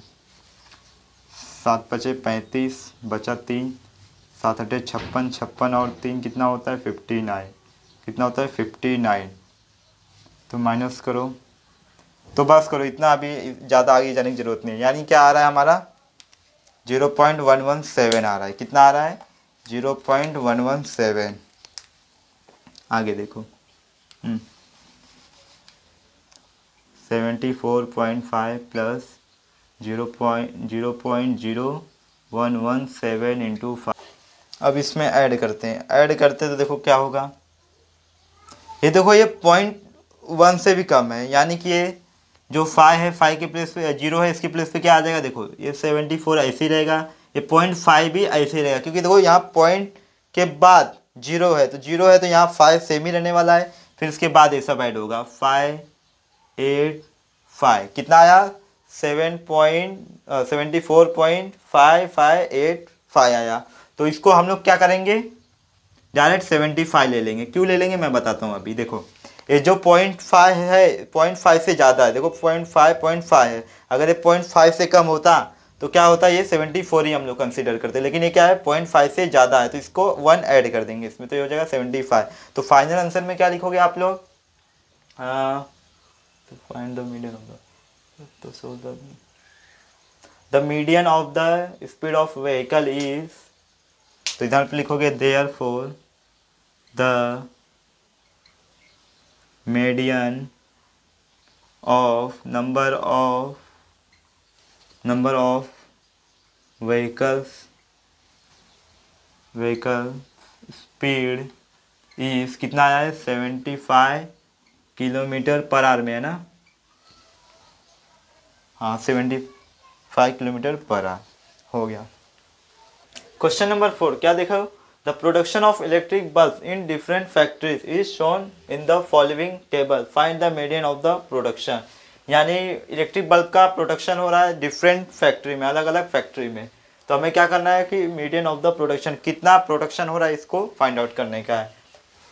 7 पचे 35 बचा 3, 7 अठे 56, 56 और 3 कितना होता है 59, कितना होता है 59। तो माइनस करो, तो बस करो इतना, अभी ज़्यादा आगे जाने की ज़रूरत नहीं है। यानी क्या आ रहा है हमारा 0.117 आ रहा है, कितना आ रहा है 0.117। आगे देखो 74.5 प्लस 0.0117 इंटू 5। अब इसमें ऐड करते हैं, ऐड करते तो देखो क्या होगा, ये देखो ये 0.1 से भी कम है, यानी कि ये जो 5 है 5 के प्लेस पे 0 है, इसके प्लेस पे क्या आ जाएगा देखो ये 74 ऐसे ही रहेगा, ये 0.5 भी ऐसे ही रहेगा, क्योंकि देखो यहाँ पॉइंट के बाद 0 है तो 0 है तो यहाँ 5 सेम ही रहने वाला है, फिर इसके बाद ये सब ऐड होगा 5 8 5 कितना आया 74.5585 आया। तो इसको हम लोग क्या करेंगे डायरेक्ट 75 ले लेंगे। क्यों ले लेंगे मैं बताता हूँ अभी। देखो ये जो 0.5 है 0.5 से ज़्यादा है, देखो 0.5 है, अगर ये 0.5 से कम होता तो क्या होता ये 74 ही हम लोग कंसीडर करते, लेकिन ये क्या है 0.5 से ज़्यादा है तो इसको 1 ऐड कर देंगे इसमें, तो ये हो जाएगा 75। तो फाइनल आंसर में क्या लिखोगे आप लोग, तो find the median of the, तो so the median of the speed of vehicle is, तो इधर पे लिखोगे therefore the median of number of vehicle speed is कितना आया है 75 किलोमीटर पर आवर में है ना, हाँ 75 किलोमीटर पर आवर हो गया। क्वेश्चन नंबर 4 क्या देखो, the production of electric bulb in different factories is shown in the following table, find the median of the production. यानी इलेक्ट्रिक बल्ब का प्रोडक्शन हो रहा है डिफरेंट फैक्ट्री में, अलग अलग फैक्ट्री में, तो हमें क्या करना है कि मीडियन ऑफ द प्रोडक्शन कितना प्रोडक्शन हो रहा है इसको फाइंड आउट करने का है।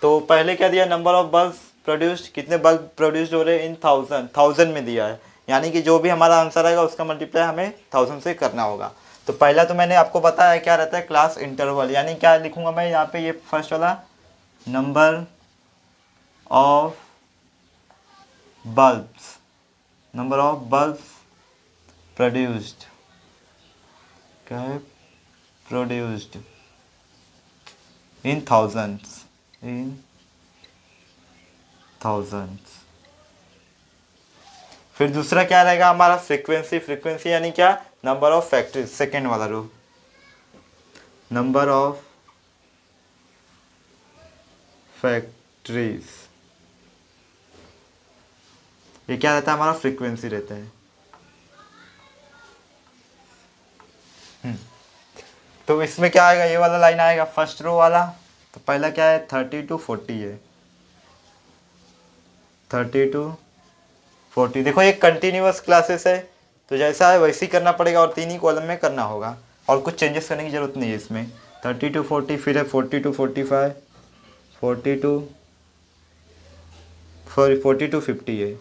तो पहले क्या दिया नंबर ऑफ बल्ब प्रोड्यूस्ड, कितने बल्ब प्रोड्यूस्ड हो रहे हैं इन 1000 में दिया है, यानी कि जो भी हमारा आंसर आएगा उसका मल्टीप्लाई हमें 1000 से करना होगा। तो पहला तो मैंने आपको बताया क्या रहता है क्लास इंटरवल, यानी क्या लिखूंगा मैं यहाँ पे ये फर्स्ट वाला number of bulbs, number of bulbs produced, क्या है प्रोड्यूस्ड इन थाउजेंड्स, फिर दूसरा क्या रहेगा हमारा फ्रीक्वेंसी यानी क्या नंबर ऑफ फैक्ट्रीज, सेकेंड वाला रो नंबर ऑफ फैक्ट्रीज, ये क्या रहता है हमारा फ्रीक्वेंसी रहता है। तो इसमें क्या आएगा ये वाला लाइन आएगा फर्स्ट रो वाला, तो पहला क्या है 30 to 40 है, 30 to 40। देखो ये कंटिन्यूअस क्लासेस है तो जैसा है वैसे ही करना पड़ेगा और 3 ही कॉलम में करना होगा और कुछ चेंजेस करने की ज़रूरत नहीं है इसमें। 30 to 40 फिर है 40 to 45, 40 to 50 है,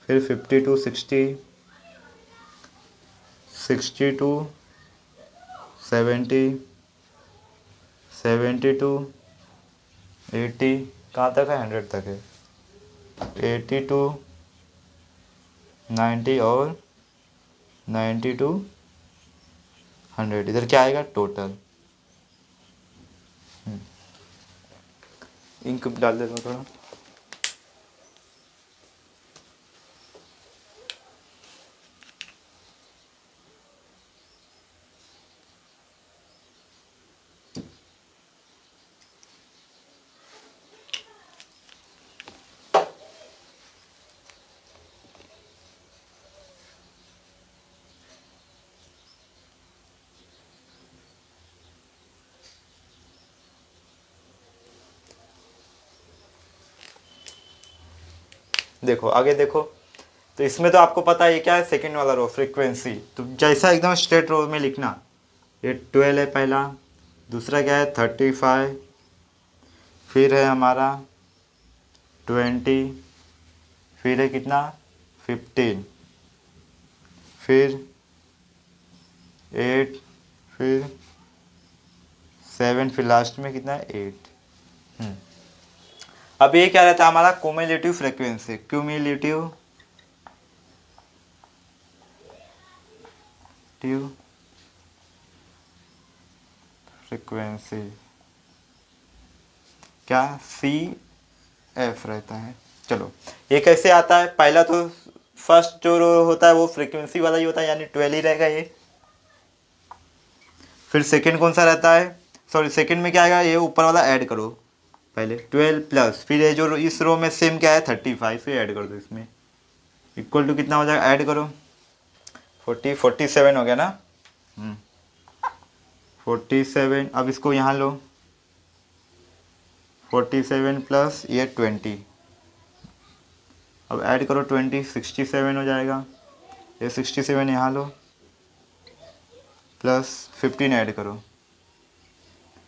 फिर 52 60 62 70 72 80 कहाँ तक है 100 तक है 82 90 और 90 टू 100 इधर क्या आएगा टोटल। इंक डाल देता हूँ थोड़ा। देखो आगे देखो, तो इसमें तो आपको पता है ये क्या है, सेकंड वाला रो फ्रीक्वेंसी, तो जैसा एकदम स्ट्रेट रो में लिखना। ये 12 है पहला, दूसरा क्या है 35, फिर है हमारा 20, फिर है कितना 15, फिर 8, फिर 7, फिर लास्ट में कितना है 8। अब ये क्या रहता है हमारा क्यूमुलेटिव फ्रीक्वेंसी, क्यूमुलेटिव फ्रीक्वेंसी क्या सी एफ रहता है। चलो ये कैसे आता है, पहला तो फर्स्ट जो होता है वो फ्रीक्वेंसी वाला ही होता है, यानी 12 ही रहेगा ये। फिर सेकंड कौन सा रहता है, सॉरी सेकंड में क्या आएगा, ये ऊपर वाला ऐड करो पहले 12 प्लस, फिर ये जो इस रो में सेम क्या है 35, फिर ऐड कर दो इसमें, इक्वल टू कितना हो जाएगा, ऐड करो 47 हो गया ना। 47, अब इसको यहाँ लो 47 प्लस ये 20, अब ऐड करो 20, 67 हो जाएगा, ये 67 यहाँ लो प्लस 15 ऐड करो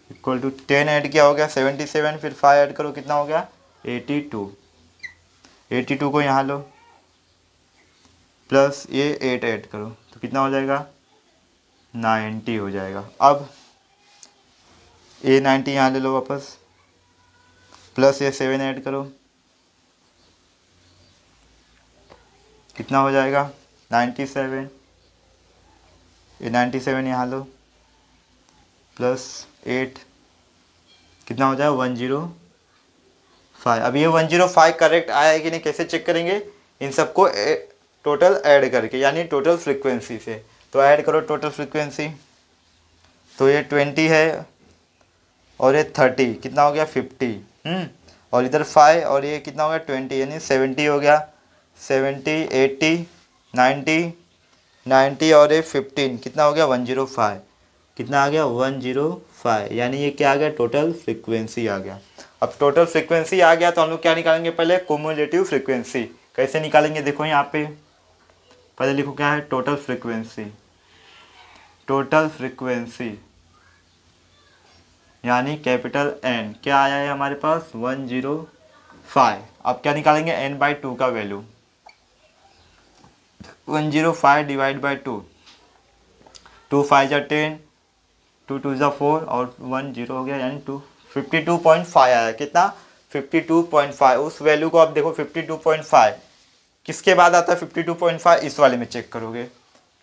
इक्वल टू 10 ऐड किया हो गया 77, फिर 5 ऐड करो कितना हो गया 82, 82 को यहाँ लो प्लस ये 8 ऐड करो तो कितना हो जाएगा 90 हो जाएगा। अब ये 90 यहाँ ले लो वापस, प्लस ये 7 ऐड करो कितना हो जाएगा 97, ये 97 यहाँ लो प्लस 8 कितना हो जाएगा 105। अब ये 105 करेक्ट आया कि नहीं कैसे चेक करेंगे, इन सबको टोटल ऐड करके, यानी टोटल फ्रीक्वेंसी से। तो ऐड करो टोटल फ्रीक्वेंसी, तो ये 20 है और ये 30 कितना हो गया 50, और इधर 5 और ये कितना हो गया 20 यानी 70 हो गया, 70 80 90 90 और ये 15 कितना हो गया 105, कितना आ गया 105, यानी ये क्या आ गया टोटल फ्रीक्वेंसी आ गया। अब टोटल फ्रीक्वेंसी आ गया तो हम लोग क्या निकालेंगे, पहले क्यूमुलेटिव फ्रीक्वेंसी। कैसे निकालेंगे, देखो यहाँ पे पहले लिखो क्या है टोटल फ्रीक्वेंसी, टोटल फ्रीक्वेंसी यानी कैपिटल एन, क्या आया है हमारे पास 105। अब क्या निकालेंगे n/2 का वैल्यू, 105 डिवाइड बाई 2, 2 5 जा 10, 2 2 जा 4 और 1 0 हो गया, यानी 52.5 आया, कितना 52.5। उस वैल्यू को आप देखो 52.5 किसके बाद आता है 52.5, इस वाले में चेक करोगे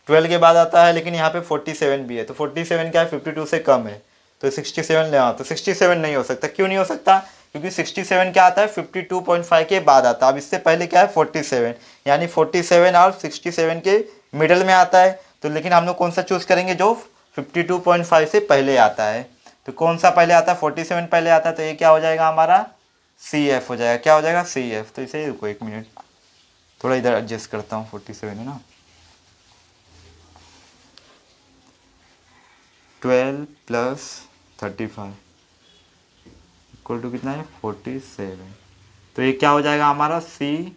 12 के बाद आता है, लेकिन यहाँ पे 47 भी है, तो 47 क्या है 52 से कम है, तो 67 ले आओ, तो 67 नहीं हो सकता। क्यों नहीं हो सकता, क्योंकि 67 क्या आता है 52.5 के बाद आता है, अब इससे पहले क्या है 47, यानी 47 और 67 के मिडल में आता है। तो लेकिन हम लोग कौन सा चूज़ करेंगे, जो 52.5 से पहले आता है। तो कौन सा पहले आता है 47 पहले आता है, तो ये क्या हो जाएगा हमारा सी एफ हो जाएगा, क्या हो जाएगा सी एफ। तो इसे रुको 1 मिनट, थोड़ा इधर एडजस्ट करता हूँ, 47 है ना, 12 प्लस 35 इक्वल टू कितना है 47, तो ये क्या हो जाएगा हमारा सी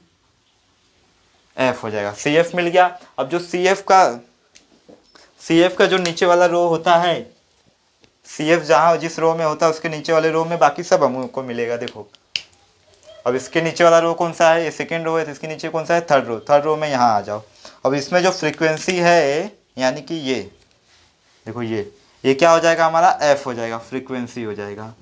एफ हो जाएगा, सी एफ मिल गया। अब जो सी एफ का जो नीचे वाला रो होता है, सी एफ जहाँ जिस रो में होता है उसके नीचे वाले रो में बाकी सब हमको मिलेगा। देखो अब इसके नीचे वाला रो कौन सा है, ये सेकेंड रो है, तो इसके नीचे कौन सा है, थर्ड रो में यहाँ आ जाओ। अब इसमें जो फ्रीक्वेंसी है यानी कि ये देखो, ये क्या हो जाएगा हमारा, एफ हो जाएगा, फ्रीक्वेंसी हो जाएगा।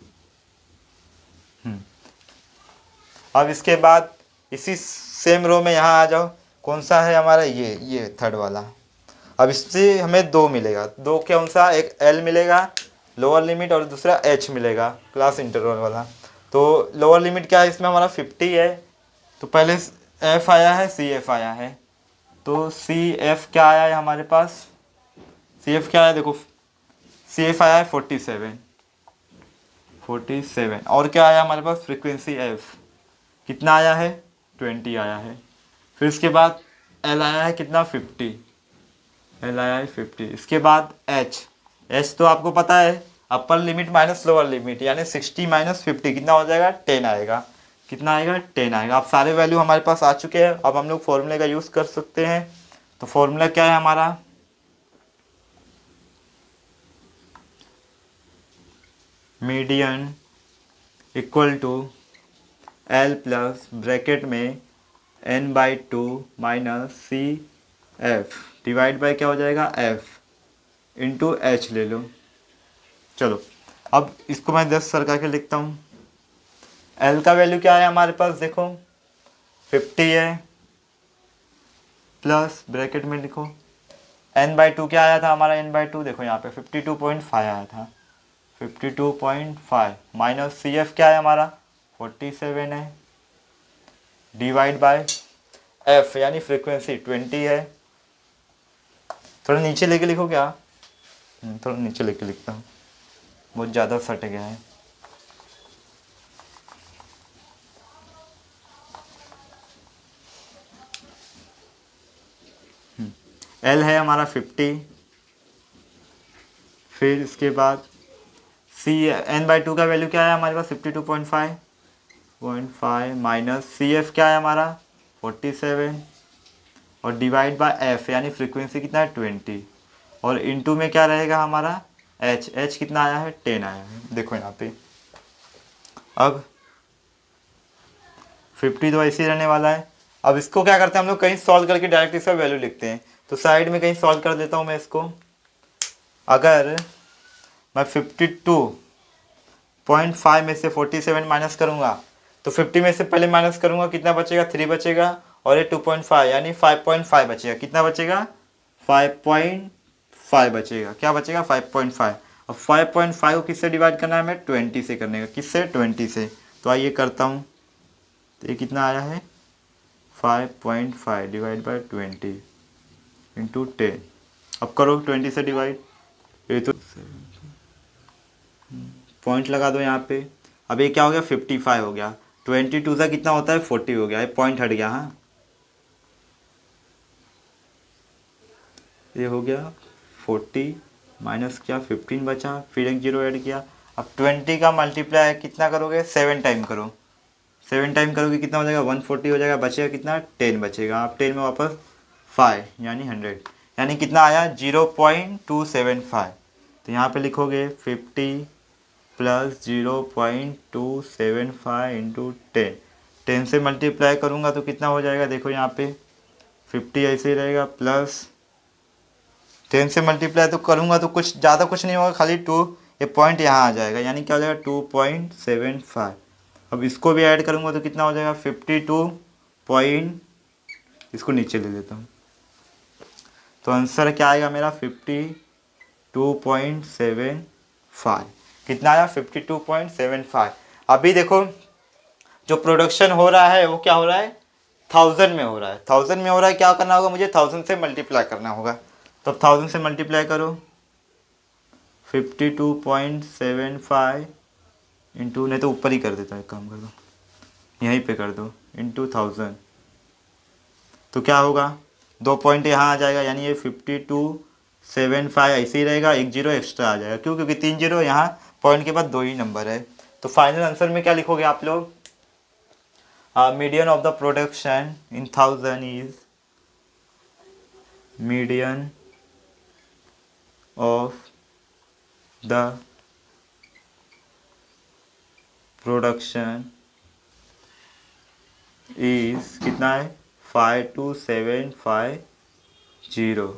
अब इसके बाद इसी सेम रो में यहाँ आ जाओ, कौन सा है हमारा, ये थर्ड वाला। अब इससे हमें दो मिलेगा, दो कौन सा, एक एल मिलेगा लोअर लिमिट और दूसरा एच मिलेगा क्लास इंटरवल वाला। तो लोअर लिमिट क्या है इसमें हमारा 50 है, तो पहले एफ आया है, सी एफ आया है, तो सी एफ क्या आया है हमारे पास, सी एफ क्या आया देखो, सी एफ आया है 47 और क्या आया हमारे पास, फ्रीक्वेंसी एफ कितना आया है, 20 आया है। फिर इसके बाद एल आया है कितना, 50, एल आया है 50। इसके बाद एच, एच तो आपको पता है upper limit minus lower limit, यानी 60 माइनस 50 कितना हो जाएगा, 10 आएगा। कितना आएगा, 10 आएगा। अब सारे वैल्यू हमारे पास आ चुके हैं, अब हम लोग फॉर्मूले का यूज़ कर सकते हैं। तो फॉर्मूला क्या है हमारा, median equal to L plus bracket में n/2 minus C F divide by क्या हो जाएगा, एफ इंटू एच ले लो। चलो अब इसको मैं 10 सरका के लिखता हूँ। एल का वैल्यू क्या है हमारे पास देखो, 50 है, प्लस ब्रैकेट में लिखो n/2 क्या आया था हमारा, n/2 देखो यहाँ पे 52.5 आया था, 52.5 माइनस सी एफ क्या है हमारा 47 है, डिवाइड बाय एफ यानी फ्रीक्वेंसी 20 है। थोड़ा नीचे लेके लिखो क्या, थोड़ा नीचे लेके लिखता हूँ, बहुत ज़्यादा सट गया है। एल है हमारा 50, फिर इसके बाद सी n/2 का वैल्यू क्या है हमारे पास 52.5 माइनस सी एफ क्या है हमारा 47 और डिवाइड बाय एफ यानी फ्रीक्वेंसी कितना है 20 और इनटू में क्या रहेगा हमारा एच कितना आया है 10 आया है, देखो यहाँ पे। अब 50 तो ऐसे ही रहने वाला है। अब इसको क्या करते हैं हम लोग, कहीं सॉल्व करके डायरेक्ट इसका वैल्यू लिखते हैं। तो साइड में कहीं सॉल्व कर देता हूँ मैं इसको। अगर मैं 52.5 में से 47 माइनस करूँगा तो 50 में से पहले माइनस करूँगा कितना बचेगा, 3 बचेगा और ये 2.5 यानी 5.5 बचेगा। कितना बचेगा, 5.5 बचेगा। क्या बचेगा, 5.5। अब 5.5 को किससे डिवाइड करना है हमें, 20 से करने का। किससे, 20 से। तो आइए करता हूँ, तो ये कितना आया है 5.5 डिवाइड बाई 20 इंटू 10। अब करो 20 से डिवाइड, ये तो पॉइंट लगा दो यहाँ पे। अब ये क्या हो गया 55 हो गया, 22 से कितना होता है 40 हो गया, ये पॉइंट हट गया। हाँ ये हो गया 40 माइनस क्या 15 बचा, फिर एक जीरो ऐड किया। अब 20 का मल्टीप्लाई कितना करोगे, 7 टाइम करो, 7 टाइम करोगे कितना हो जाएगा 140 हो जाएगा, बचेगा कितना 10 बचेगा। अब 10 में वापस 5 यानी 100 यानी कितना आया 0.275। तो यहाँ पे लिखोगे 50 प्लस 0.275 इंटू 10, 10 से मल्टीप्लाई करूँगा तो कितना हो जाएगा, देखो यहाँ पे 50 ऐसे ही रहेगा, प्लस 10 से मल्टीप्लाई तो करूँगा तो कुछ ज़्यादा कुछ नहीं होगा, खाली 2 ये पॉइंट यहाँ आ जाएगा यानी क्या हो जाएगा 2.75। अब इसको भी ऐड करूँगा तो कितना हो जाएगा 52 पॉइंट, इसको नीचे ले लेता हूँ। तो आंसर क्या आएगा मेरा 52.75। कितना आया 52.75। अभी देखो जो प्रोडक्शन हो रहा है वो क्या हो रहा है, 1000 में हो रहा है, 1000 में हो रहा है। क्या करना होगा मुझे, 1000 से मल्टीप्लाई करना होगा। तो अब 1000 से मल्टीप्लाई करो 52.75 इंटू, नहीं तो ऊपर ही कर देता है, काम कर दो यहीं पे कर दो, इंटू 1000। तो क्या होगा, 2 पॉइंट यहाँ आ जाएगा यानी ये 52.75 ऐसे ही रहेगा, एक जीरो एक्स्ट्रा आ जाएगा। क्यों, क्योंकि 3 जीरो यहाँ पॉइंट के बाद 2 ही नंबर है। तो फाइनल आंसर में क्या लिखोगे आप लोग, median of the production in 1000 is median of the production is कितना है 52750।